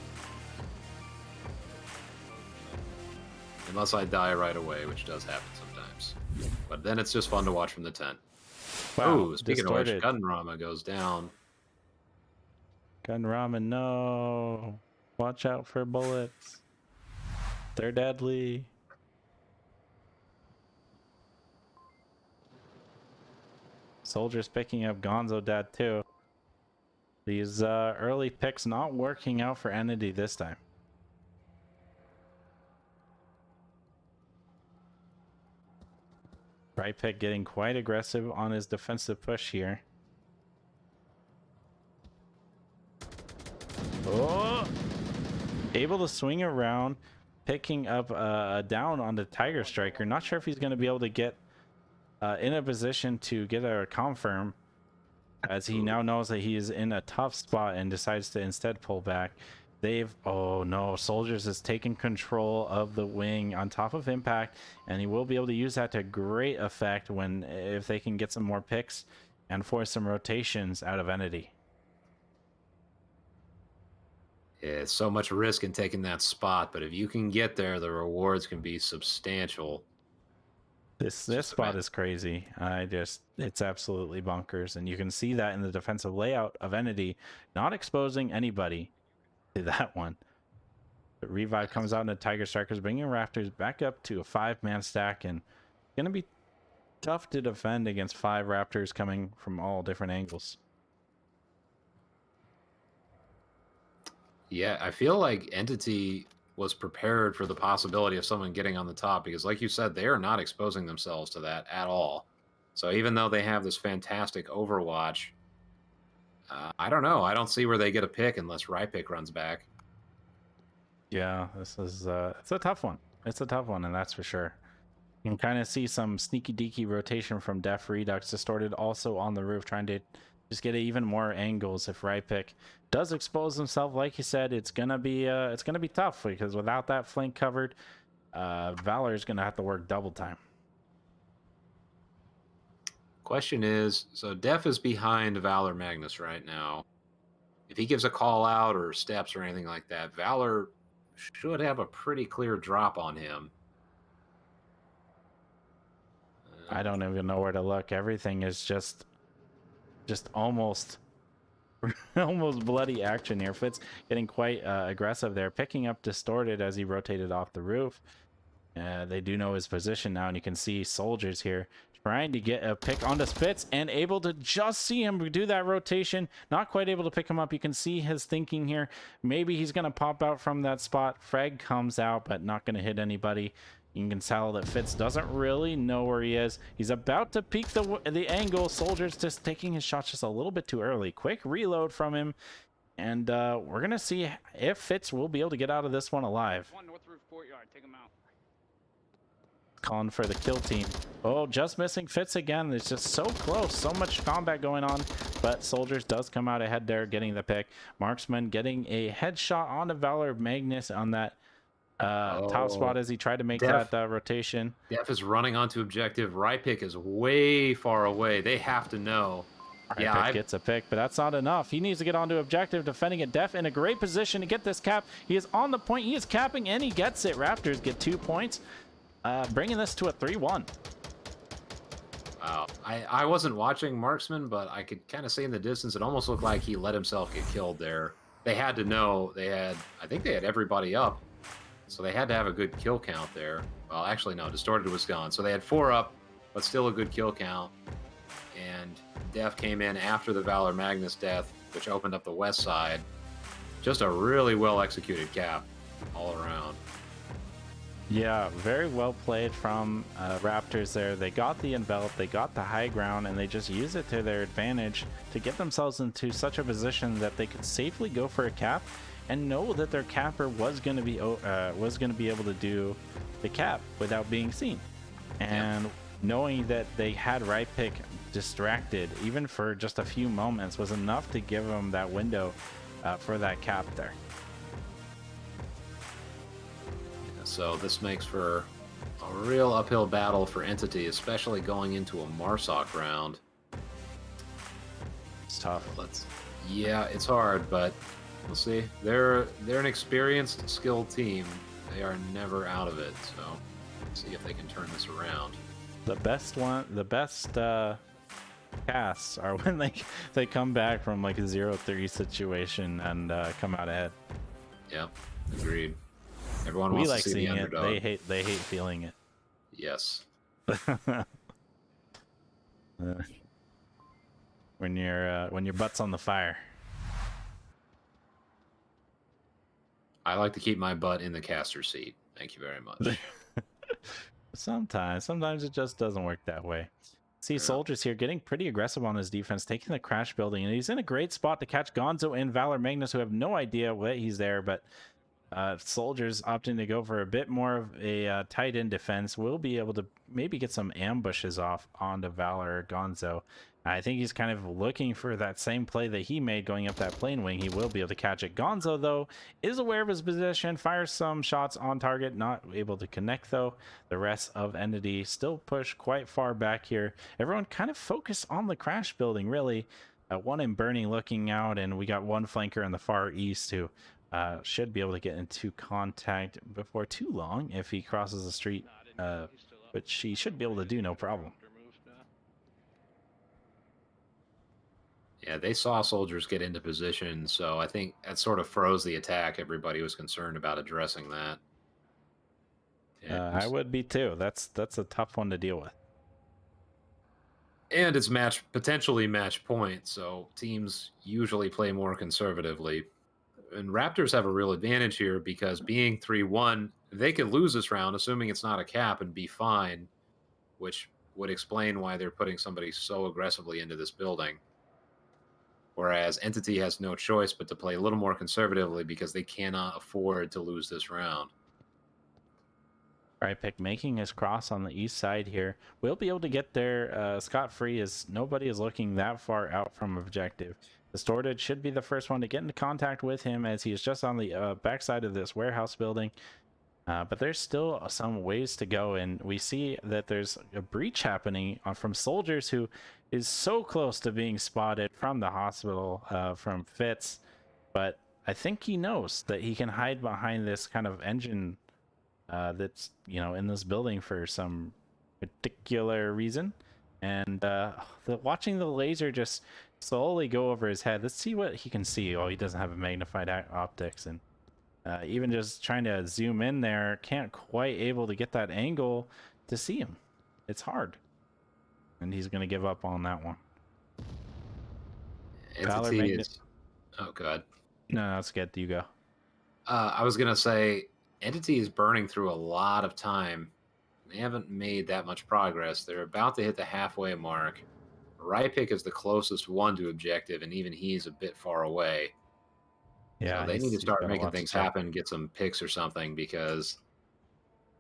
Unless I die right away, which does happen sometimes. But then it's just fun to watch from the tent. Wow, oh, speaking of which, Gun Rama goes down. Gun Ramen, no. Watch out for bullets. They're deadly. Soldiers picking up Gonzo Dad too. These early picks not working out for Entity this time. Rypick getting quite aggressive on his defensive push here. Oh! Able to swing around, picking up a down on the Tiger Striker. Not sure if he's going to be able to get in a position to get a confirm, as he now knows that he is in a tough spot and decides to instead pull back. Oh no, Soldiers has taken control of the wing on top of Impact, and he will be able to use that to great effect if they can get some more picks and force some rotations out of Entity. Yeah, it's so much risk in taking that spot, but if you can get there, the rewards can be substantial. This spot is crazy. It's absolutely bonkers, and you can see that in the defensive layout of Entity, not exposing anybody to that one. But Revive comes out into Tiger Strikers, bringing Raptors back up to a 5-man stack, and gonna be tough to defend against 5 Raptors coming from all different angles. Yeah, I feel like Entity was prepared for the possibility of someone getting on the top because, like you said, they are not exposing themselves to that at all. So even though they have this fantastic Overwatch, I don't know. I don't see where they get a pick unless Rypick runs back. Yeah, this is it's a tough one. It's a tough one, and that's for sure. You can kind of see some sneaky deaky rotation from Def Redux Distorted also on the roof, trying to just get even more angles. If Rypick does expose himself, like you said, it's gonna be tough because without that flank covered, Valor is gonna have to work double time. Question is, so Def is behind Valor Magnus right now, if he gives a call out or steps or anything like that, Valor should have a pretty clear drop on him. I don't even know where to look. Everything is just almost almost bloody action here. Fitz getting quite aggressive there, picking up Distorted as he rotated off the roof. They do know his position now, and you can see Soldiers here trying to get a pick onto Spitz and able to just see him do that rotation. Not quite able to pick him up. You can see his thinking here. Maybe he's going to pop out from that spot. Frag comes out, but not going to hit anybody. You can tell that Fitz doesn't really know where he is. He's about to peek the angle. Soldiers just taking his shots just a little bit too early. Quick reload from him. And we're going to see if Fitz will be able to get out of this one alive. One north roof courtyard. Take him out. Calling for the kill team. Oh, just missing Fitz again. It's just so close. So much combat going on. But Soldiers does come out ahead there, getting the pick. Marksman getting a headshot on the Valor Magnus on that top spot as he tried to make that rotation. Def is running onto objective. Rypick is way far away. They have to know. Rypick gets a pick, but that's not enough. He needs to get onto objective, defending it. Def in a great position to get this cap. He is on the point. He is capping, and he gets it. Raptors get 2 points. Bringing this to a 3-1. Wow. I wasn't watching Marksman, but I could kind of see in the distance, it almost looked like he let himself get killed there. They had to know. I think they had everybody up, so they had to have a good kill count there. Well, actually, no. Distorted was gone. So they had 4 up, but still a good kill count. And Def came in after the Valor Magnus death, which opened up the west side. Just a really well-executed cap all around. Yeah, very well played from Raptors there. They got the envelop, they got the high ground, and they just used it to their advantage to get themselves into such a position that they could safely go for a cap and know that their capper was going to be able to do the cap without being seen. And knowing that they had Rypick distracted, even for just a few moments, was enough to give them that window for that cap there. So this makes for a real uphill battle for Entity, especially going into a Marsoc round. It's tough. Yeah, it's hard, but we'll see. They're an experienced, skilled team. They are never out of it. So let's see if they can turn this around. The best casts are when they come back from like a 0-3 situation and come out ahead. Yep, agreed. Everyone We wants like to see seeing the it. underdog. They hate feeling it. Yes. When your butt's on the fire. I like to keep my butt in the caster seat. Thank you very much. Sometimes it just doesn't work that way. See, Soldiers here getting pretty aggressive on his defense, taking the crash building, and he's in a great spot to catch Gonzo and Valor Magnus, who have no idea that he's there, but Soldiers opting to go for a bit more of a tight end defense will be able to maybe get some ambushes off onto Valor or Gonzo. I think he's kind of looking for that same play that he made going up that plane wing. He will be able to catch it. Gonzo, though, is aware of his position, fires some shots on target, not able to connect, though. The rest of Entity still push quite far back here. Everyone kind of focused on the crash building, really. One in Bernie looking out, and we got one flanker in the far east who should be able to get into contact before too long if he crosses the street, which he should be able to do no problem. Yeah, they saw Soldiers get into position, so I think that sort of froze the attack. Everybody was concerned about addressing that. I would be too. That's a tough one to deal with. And it's potentially match point, so teams usually play more conservatively. And Raptors have a real advantage here because being 3-1, they could lose this round, assuming it's not a cap, and be fine, which would explain why they're putting somebody so aggressively into this building. Whereas Entity has no choice but to play a little more conservatively because they cannot afford to lose this round. Rypick making his cross on the east side here. We'll be able to get there scot-free as nobody is looking that far out from objective. Distorted should be the first one to get into contact with him as he is just on the backside of this warehouse building. But there's still some ways to go, and we see that there's a breach happening from Soldiers, who is so close to being spotted from the hospital from Fitz. but I think he knows that he can hide behind this kind of engine that's, you know, in this building for some particular reason. And watching the laser just slowly go over his head. Let's see what he can see. Oh, he doesn't have a magnified optics, and even just trying to zoom in there, can't quite able to get that angle to see him. It's hard, and he's gonna give up on that one. Entity is... Oh, God. No, that's good. You go. I was gonna say, Entity is burning through a lot of time. They haven't made that much progress. They're about to hit the halfway mark. Rypick is the closest one to objective, and even he's a bit far away. Yeah, so they need to start making things happen, get some picks or something, because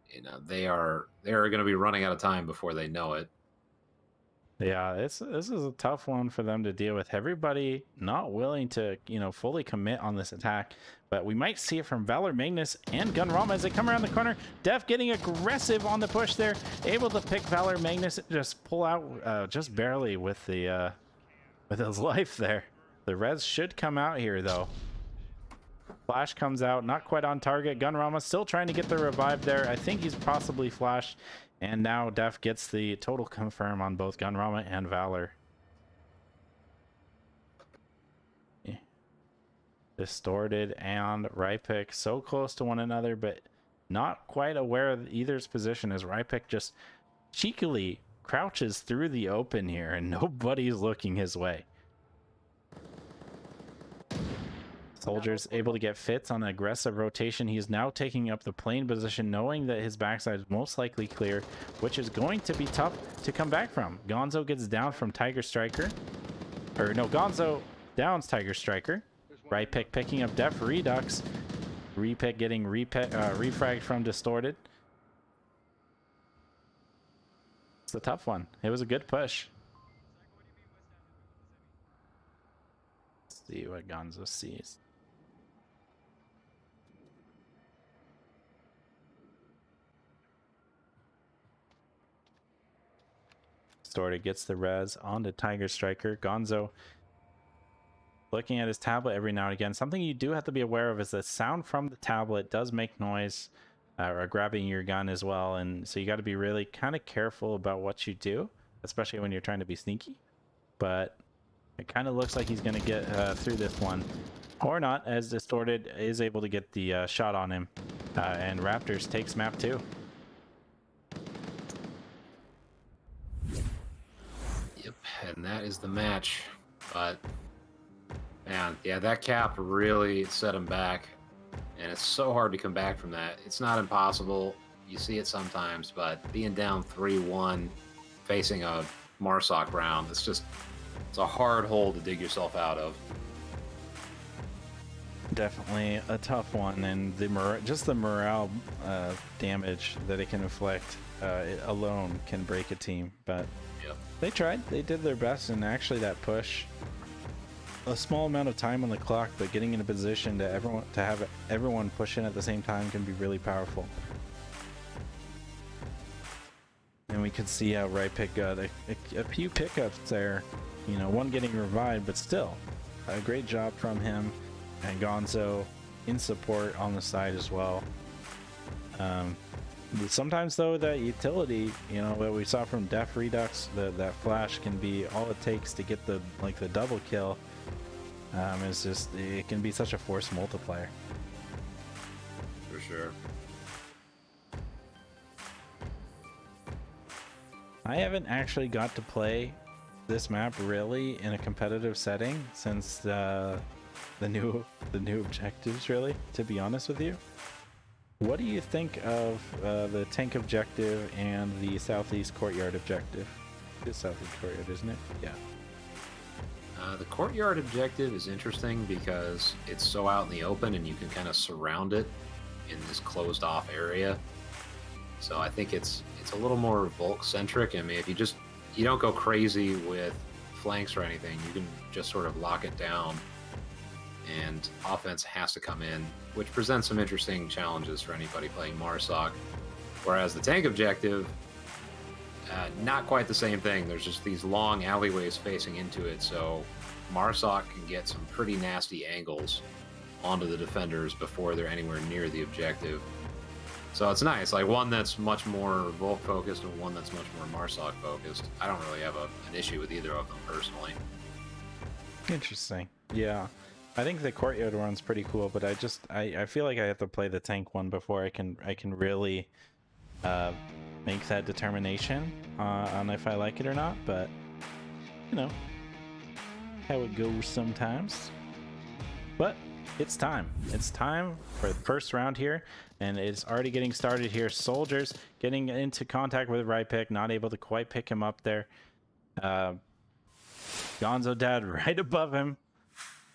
you know they're going to be running out of time before they know it. Yeah, this is a tough one for them to deal with. Everybody not willing to, you know, fully commit on this attack, but we might see it from Valor Magnus and Gunrama as they come around the corner. Def getting aggressive on the push there, able to pick Valor Magnus, just pull out just barely with the with his life there. The res should come out here though. Flash comes out, not quite on target. Gunrama still trying to get the revive there. I think he's possibly flashed. And now Def gets the total confirm on both Gunrama and Valor. Yeah. Distorted and Rypick so close to one another, but not quite aware of either's position as Rypick just cheekily crouches through the open here and nobody's looking his way. Soldiers able to get fits on aggressive rotation. He is now taking up the plane position, knowing that his backside is most likely clear, which is going to be tough to come back from. Gonzo gets down from Tiger Striker. Or no, Gonzo downs Tiger Striker. Rypick picking up Def Redux. Repick getting refragged from Distorted. It's a tough one. It was a good push. Let's see what Gonzo sees. Distorted gets the res onto Tiger Striker. Gonzo looking at his tablet every now and again. Something you do have to be aware of is the sound from the tablet does make noise, or grabbing your gun as well. And so you got to be really kind of careful about what you do, especially when you're trying to be sneaky. But it kind of looks like he's going to get through this one. Or not, as Distorted is able to get the shot on him. And Raptors takes map 2. Yep, and that is the match. But, man, yeah, that cap really set him back. And it's so hard to come back from that. It's not impossible. You see it sometimes, but being down 3-1, facing a Marsoc round, it's a hard hole to dig yourself out of. Definitely a tough one, and just the morale damage that it can inflict it alone can break a team. But yep, they tried, they did their best, and actually that push, a small amount of time on the clock, but getting in a position to have everyone push in at the same time can be really powerful. And we could see how Rypick got a few pickups there. You know, one getting revived, but still a great job from him. And Gonzo in support on the side as well. Sometimes though, that utility, you know, what we saw from Def Redux, that flash can be all it takes to get the double kill. It's just, it can be such a force multiplier. for sure. I haven't actually got to play this map really in a competitive setting since the new objectives, really, to be honest with you. What do you think of the tank objective and the southeast courtyard objective? It's southeast courtyard, isn't it? Yeah. The courtyard objective is interesting because it's so out in the open and you can kind of surround it in this closed off area. So I think it's a little more Volk centric. I mean, if you don't go crazy with flanks or anything, you can just sort of lock it down and offense has to come in, which presents some interesting challenges for anybody playing Marsoc. Whereas the tank objective, not quite the same thing. There's just these long alleyways facing into it, so Marsoc can get some pretty nasty angles onto the defenders before they're anywhere near the objective. So it's nice, like one that's much more Volk focused and one that's much more Marsoc focused. I don't really have an issue with either of them personally. Interesting. Yeah. I think the courtyard one's pretty cool, but I feel like I have to play the tank one before I can really make that determination on if I like it or not, but you know how it goes sometimes. But it's time. It's time for the first round here, and it's already getting started here. Soldiers getting into contact with Rypick, not able to quite pick him up there. Gonzo Dad right above him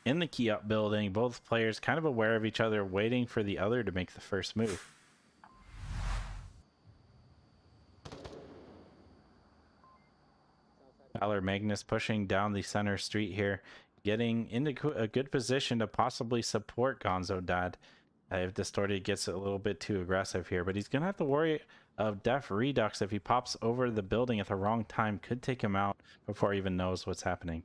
in the key up building. Both players kind of aware of each other, waiting for the other to make the first move. Valor Magnus pushing down the center street here, getting into a good position to possibly support Gonzo Dad. If Distorted gets a little bit too aggressive here, but he's gonna have to worry of Def Redux if he pops over the building at the wrong time. Could take him out before he even knows what's happening.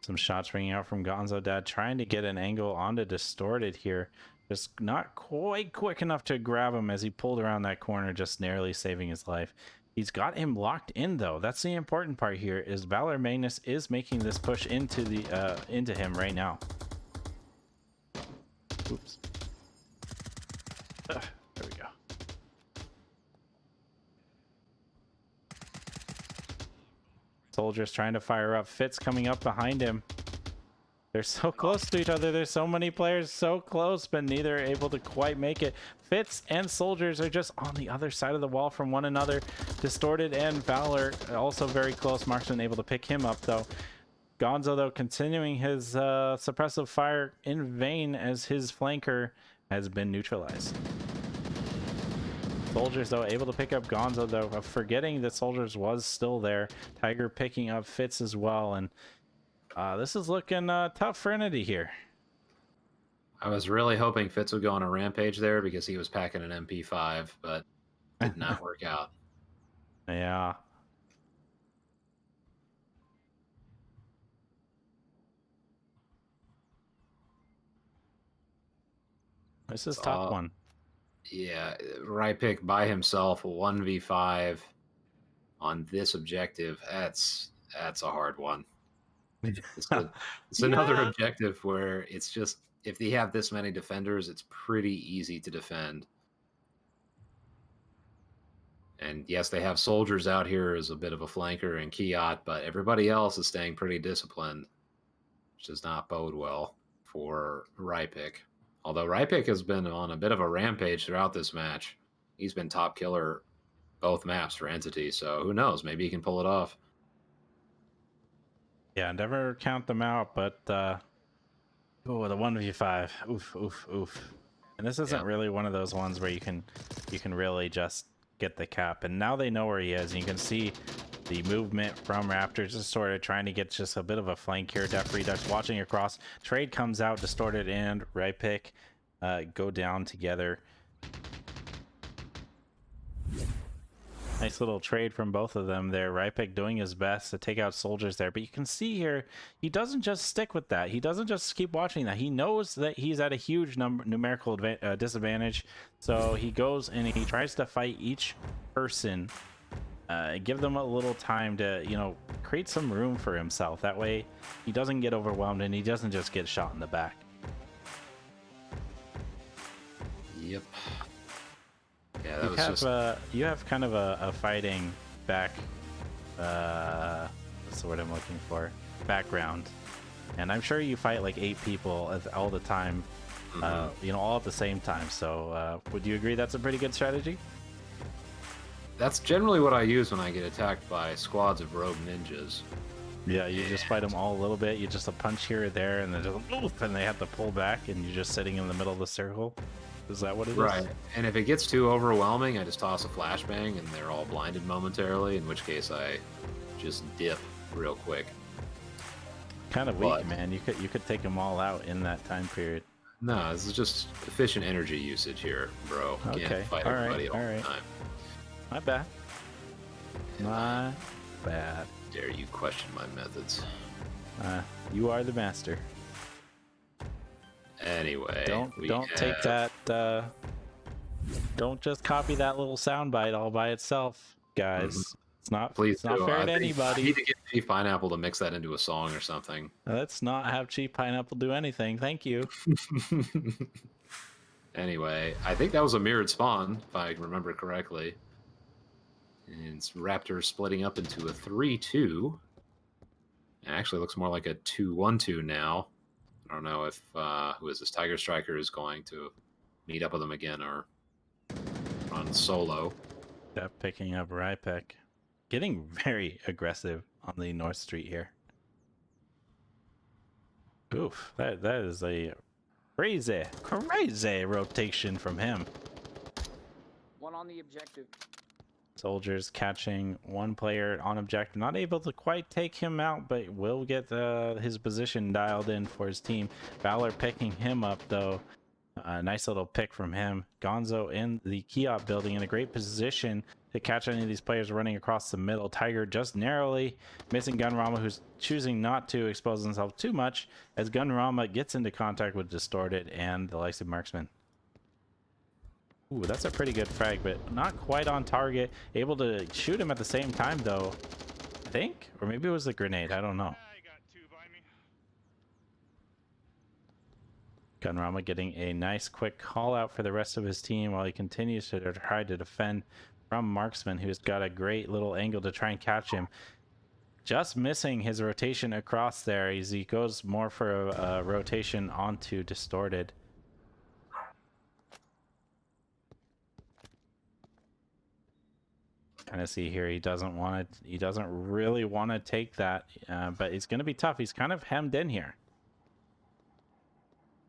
Some shots ringing out from Gonzo Dad, trying to get an angle onto Distorted here. Just not quite quick enough to grab him as he pulled around that corner, just narrowly saving his life. He's got him locked in though. That's the important part here, is Valor Magnus is making this push into the into him right now. Oops. There we go. Soldiers trying to fire up. Fitz coming up behind him. They're so close to each other. There's so many players so close, but neither are able to quite make it. Fitz and Soldiers are just on the other side of the wall from one another. Distorted and Valor also very close. Marksman able to pick him up though. Gonzo though continuing his suppressive fire in vain as his flanker has been neutralized. Soldiers though able to pick up Gonzo though, forgetting that Soldiers was still there. Tiger picking up Fitz as well, and this is looking tough for Entity here. I was really hoping Fitz would go on a rampage there because he was packing an MP5, but did not work out. Yeah. This is tough one. Yeah, Rypick by himself, 1v5 on this objective. That's a hard one. It's another objective where it's just, if they have this many defenders, it's pretty easy to defend. And yes, they have Soldiers out here as a bit of a flanker and Kiat, but everybody else is staying pretty disciplined, which does not bode well for Rypick. Although Rypick has been on a bit of a rampage throughout this match. He's been top killer both maps for Entity, so who knows? Maybe he can pull it off. Yeah, never count them out, but oh, the 1v5. Oof, oof, oof. And this isn't really one of those ones where you can really just get the cap. And now they know where he is, and you can see the movement from Raptors, just sort of trying to get just a bit of a flank here. Def Redux watching across. Trade comes out. Distorted and Rypick go down together. Nice little trade from both of them there. Rypick doing his best to take out Soldiers there. But you can see here, he doesn't just stick with that. He doesn't just keep watching that. He knows that he's at a huge numerical disadvantage. So he goes and he tries to fight each person. Give them a little time to, you know, create some room for himself. That way he doesn't get overwhelmed and he doesn't just get shot in the back. Yep. Yeah, that was just... you have kind of a fighting back, what's the word I'm looking for? Background. And I'm sure you fight like 8 people all the time, you know, all at the same time. So would you agree that's a pretty good strategy? That's generally what I use when I get attacked by squads of rogue ninjas. Yeah, you just fight them all a little bit. You just a punch here or there, and then just, and they have to pull back, and you're just sitting in the middle of the circle. Is that what it is? Right. And if it gets too overwhelming, I just toss a flashbang, and they're all blinded momentarily. In which case, I just dip real quick. Kind of weak, man. You could take them all out in that time period. No, this is just efficient energy usage here, bro. Okay. Can't fight everybody all the time. My bad. My bad. Dare you question my methods? You are the master. Anyway, Don't take that. Don't just copy that little soundbite all by itself, guys. It's not. Please it's not do. fair I to think I anybody. need to get Chief Pineapple to mix that into a song or something. Let's not have Chief Pineapple do anything. Thank you. Anyway, I think that was a mirrored spawn, if I remember correctly. And it's Raptors splitting up into a 3-2. It actually looks more like a 2-1-2 now. I don't know if who is this Tiger Striker is going to meet up with them again or run solo. Steph picking up Rypek. Getting very aggressive on the North Street here. Oof, that is a crazy rotation from him. One on the objective. Soldiers catching one player on objective, not able to quite take him out, but will get his position dialed in for his team. Valor picking him up though. A nice little pick from him. Gonzo in the Kiot building in a great position to catch any of these players running across the middle. Tiger just narrowly missing Gunrama, who's choosing not to expose himself too much as Gunrama gets into contact with Distorted and the likes of Marksman. Ooh, that's a pretty good frag, but not quite on target. Able to shoot him at the same time though, I think? Or maybe it was the grenade, I don't know. Gunrama getting a nice quick call out for the rest of his team while he continues to try to defend from Marksman, who's got a great little angle to try and catch him. Just missing his rotation across there as he goes more for a rotation onto Distorted. Kind of see here he doesn't want to, he doesn't really want to take that, but it's going to be tough. He's kind of hemmed in here.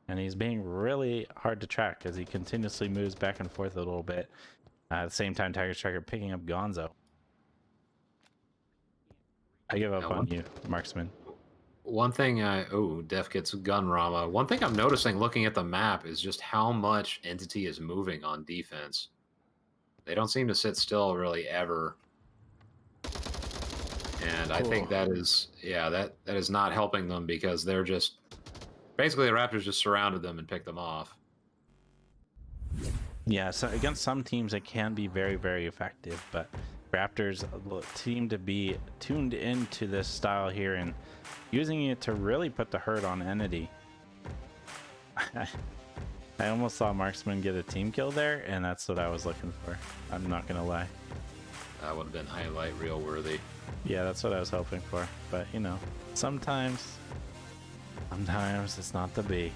And he's being really hard to track as he continuously moves back and forth a little bit. At the same time, Tiger Striker picking up Gonzo. I give up on you, Marksman. One thing Def gets Gunrama. One thing I'm noticing looking at the map is just how much Entity is moving on defense. They don't seem to sit still really ever. And I think that is, yeah, that is not helping them because they're just, basically the Raptors just surrounded them and picked them off. Yeah, so against some teams it can be very, very effective, but Raptors seem to be tuned into this style here and using it to really put the hurt on Entity. I almost saw Marksman get a team kill there, and that's what I was looking for. I'm not gonna lie. That would have been highlight reel worthy. Yeah, that's what I was hoping for. But you know, sometimes it's not to be.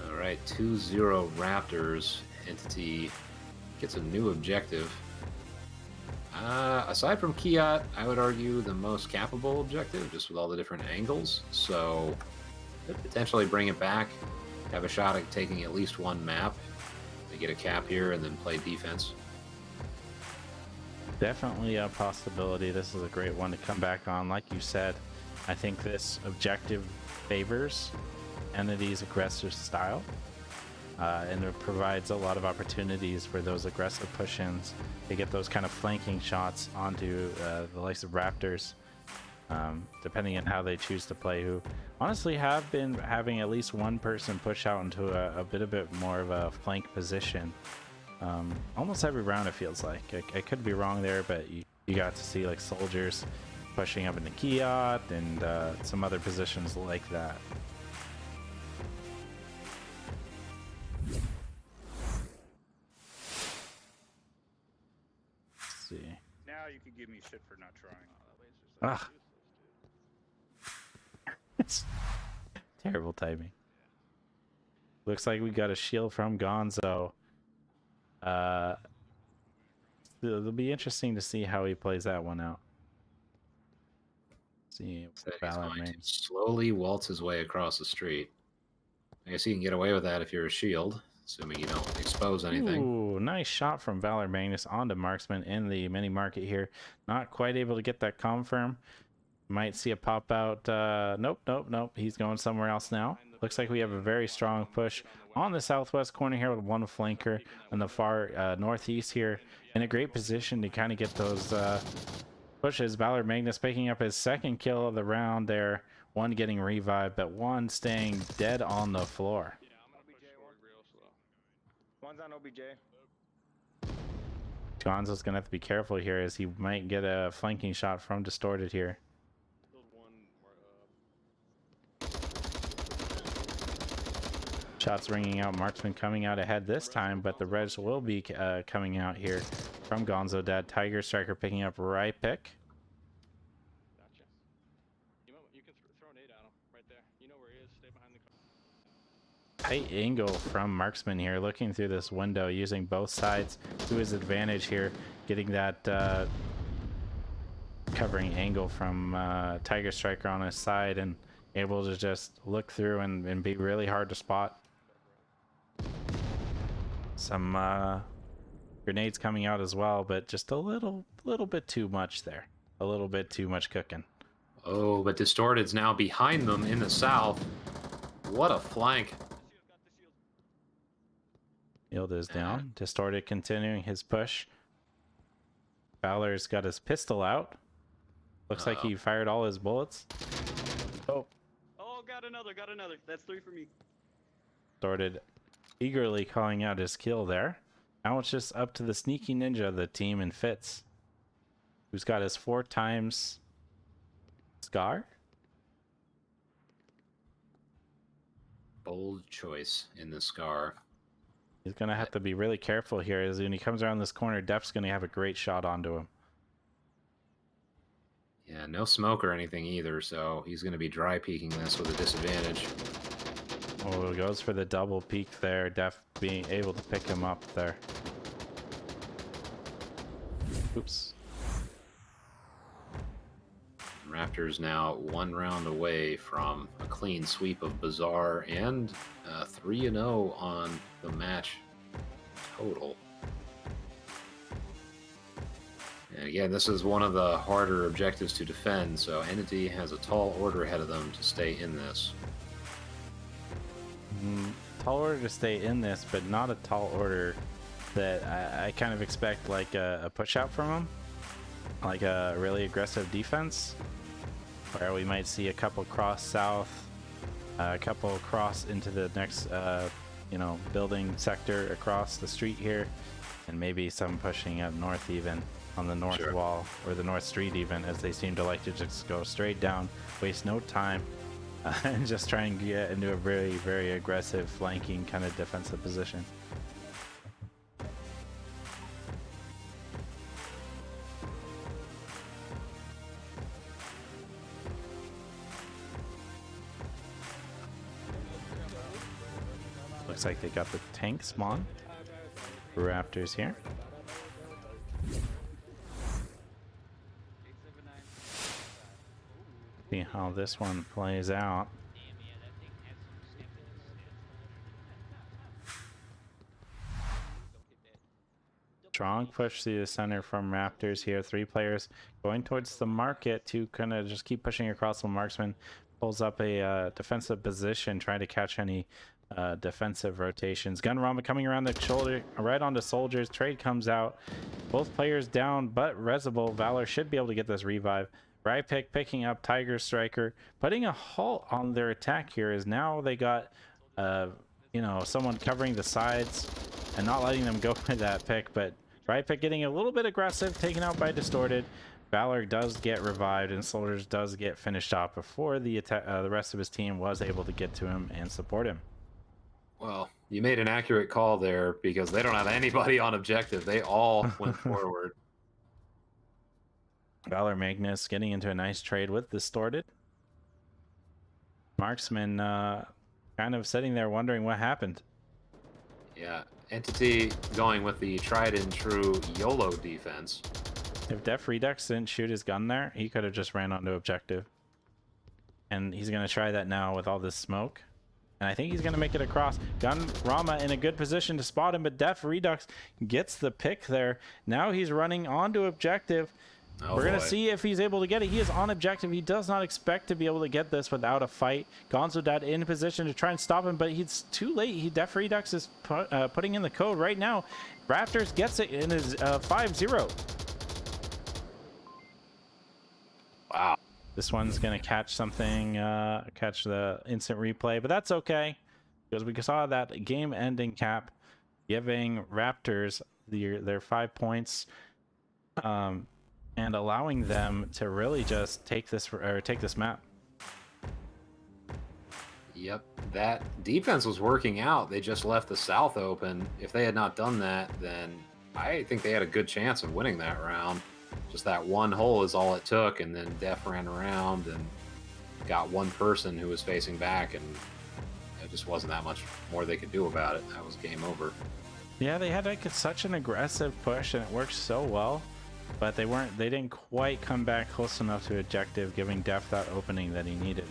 All right, 2-0 Raptors. Entity gets a new objective. Aside from Kiot, I would argue the most capable objective, just with all the different angles. So, could potentially bring it back, have a shot at taking at least one map. They get a cap here and then play defense. Definitely a possibility. This is a great one to come back on. Like you said, I think this objective favors Entity's aggressive style. And it provides a lot of opportunities for those aggressive push-ins to get those kind of flanking shots onto the likes of Raptors, depending on how they choose to play, who honestly have been having at least one person push out into a bit more of a flank position. Almost every round it feels like. I could be wrong there, but you got to see like Soldiers pushing up into Kiot and some other positions like that. See. Now you can give me shit for not trying. Ah. It's terrible timing. Looks like we got a shield from Gonzo. It'll be interesting to see how he plays that one out. See, So he's going to slowly waltz his way across the street. I guess you can get away with that if you're a shield, assuming you don't expose anything. Ooh, nice shot from Valor Magnus onto Marksman in the mini market here. Not quite able to get that confirm. Might see a pop out. Nope, nope, nope. He's going somewhere else now. Looks like we have a very strong push on the southwest corner here with one flanker on the far northeast here. In a great position to kind of get those pushes. Valor Magnus picking up his second kill of the round there. One getting revived, but one staying dead on the floor. One's on OBJ. Gonzo's going to have to be careful here as he might get a flanking shot from Distorted here. Shots ringing out. Marksman coming out ahead this time, but the Reds will be coming out here from Gonzo Dad. Tiger Striker picking up right pick. Gotcha. You can throw an 8 at him right there. You know where he is. Stay behind the car. Tight angle from Marksman here, looking through this window, using both sides to his advantage here, getting that covering angle from Tiger Striker on his side and able to just look through and be really hard to spot. Some grenades coming out as well, but just a little bit too much there. A little bit too much cooking. Oh, but Distorted's now behind them in the south. What a flank. Yield is down. Distorted continuing his push. Valor's got his pistol out. Looks like he fired all his bullets. Oh. Oh, got another. That's 3 for me. Distorted eagerly calling out his kill there. Now it's just up to the sneaky ninja of the team and Fitz, who's got his 4 times Scar. Bold choice in the Scar. He's going to have to be really careful here as when he comes around this corner, Def's going to have a great shot onto him. Yeah, no smoke or anything either, so he's going to be dry peeking this with a disadvantage. Oh, it goes for the double peek there. Def being able to pick him up there. Oops. Raptors now 1 round away from a clean sweep of Bazaar and 3-0 on the match total. And again, this is one of the harder objectives to defend, so Entity has a tall order ahead of them to stay in this. Tall order to stay in this, but not a tall order that I kind of expect like a push out from him, like a really aggressive defense, where we might see a couple cross south, a couple cross into the next building sector across the street here, and maybe some pushing up north even on the north wall or the north street even, as they seem to like to just go straight down, waste no time, and just try and get into a very, very aggressive flanking kind of defensive position. Looks like they got the tank spawn. Raptors here. See how this one plays out. Strong push through the center from Raptors here. 3 players going towards the market to kind of just keep pushing across. The Marksman pulls up a defensive position, trying to catch any defensive rotations. Gunrama coming around the shoulder, right onto Soldiers. Trade comes out. Both players down, but Resible. Valor should be able to get this revive. Rypick picking up Tiger Striker, putting a halt on their attack here, as now they got someone covering the sides and not letting them go with that pick. But Rypick getting a little bit aggressive, taken out by Distorted. Valor does get revived and Soldiers does get finished off before the rest of his team was able to get to him and support him. Well, you made an accurate call there, because they don't have anybody on objective. They all went forward. Valor Magnus getting into a nice trade with Distorted. Marksman kind of sitting there wondering what happened. Yeah, Entity going with the tried and true YOLO defense. If Def Redux didn't shoot his gun there, he could have just ran onto objective. And he's going to try that now with all this smoke. And I think he's going to make it across. Gunrama in a good position to spot him, but Def Redux gets the pick there. Now he's running onto objective. Oh, We're going boy. to see if he's able to get it. He is on objective. He does not expect to be able to get this without a fight. Gonzo in position to try and stop him, but he's too late. Def Redux is putting in the code right now. Raptors gets it in his 5-0. Wow. This one's going to catch something, catch the instant replay, but that's okay because we saw that game-ending cap giving Raptors their 5 points. And allowing them to really just take this map. Yep, that defense was working out. They just left the South open. If they had not done that, then I think they had a good chance of winning that round. Just that one hole is all it took, and then Def ran around and got one person who was facing back, and it just wasn't that much more they could do about it. That was game over. Yeah, they had like such an aggressive push, and it worked so well. But they didn't quite come back close enough to objective, giving Def that opening that he needed.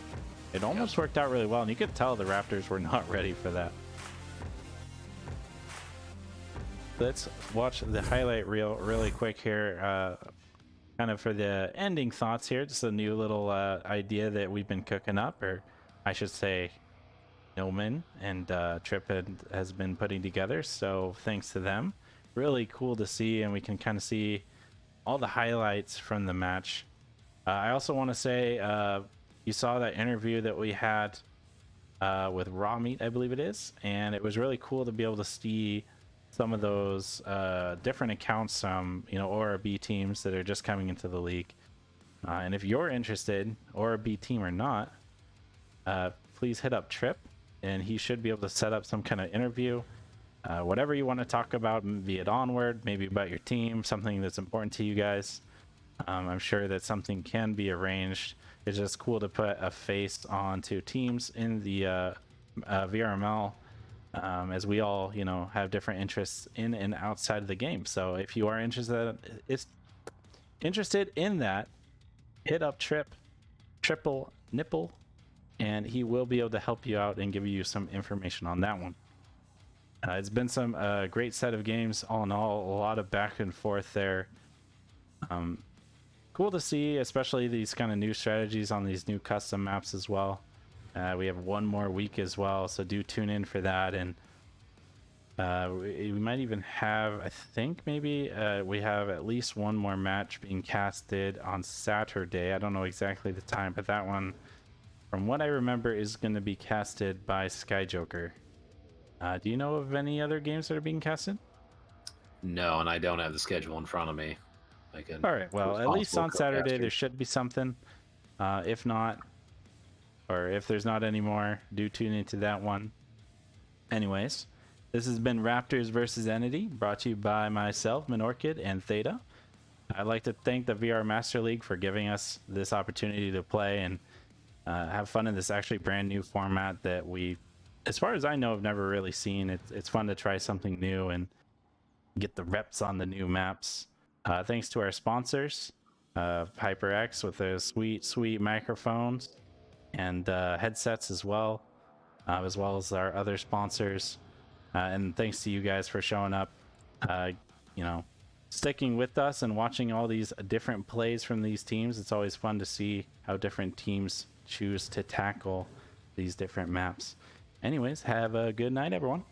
It almost worked out really well, and you could tell the Raptors were not ready for that. Let's watch the highlight reel really quick here, kind of for the ending thoughts here. Just a new little idea that we've been cooking up, or I should say Nilman and Trip has been putting together, so thanks to them. Really cool to see, and we can kind of see all the highlights from the match. I also want to say, you saw that interview that we had with Raw Meat, I believe it is, and it was really cool to be able to see some of those different accounts, Aura B teams that are just coming into the league. And if you're interested, Aura B team or not, please hit up Trip, and he should be able to set up some kind of interview. Whatever you want to talk about, be it Onward, maybe about your team, something that's important to you guys. I'm sure that something can be arranged. It's just cool to put a face onto teams in the VRML, as we all, have different interests in and outside of the game. So if you are interested in that, hit up Triple Nipple, and he will be able to help you out and give you some information on that one. It's been some great set of games all in all, a lot of back and forth there. Cool to see, especially these kind of new strategies on these new custom maps as well. We have one more week as well, so do tune in for that. And we might even have, I think maybe we have at least one more match being casted on Saturday. I don't know exactly the time, but that one, from what I remember, is going to be casted by Skyjoker. Do you know of any other games that are being casted? No, and I don't have the schedule in front of me. All right, well, at least on Saturday there should be something. If not, or if there's not any more, do tune into that one. Anyways, this has been Raptors versus Entity, brought to you by myself, Monorchid, and Theta. I'd like to thank the VR Master League for giving us this opportunity to play and have fun in this actually brand new format that we, as far as I know, have never really seen. It's fun to try something new and get the reps on the new maps. Thanks to our sponsors, HyperX with their sweet microphones and headsets as well as our other sponsors. And thanks to you guys for showing up, sticking with us and watching all these different plays from these teams. It's always fun to see how different teams choose to tackle these different maps. Anyways, have a good night, everyone.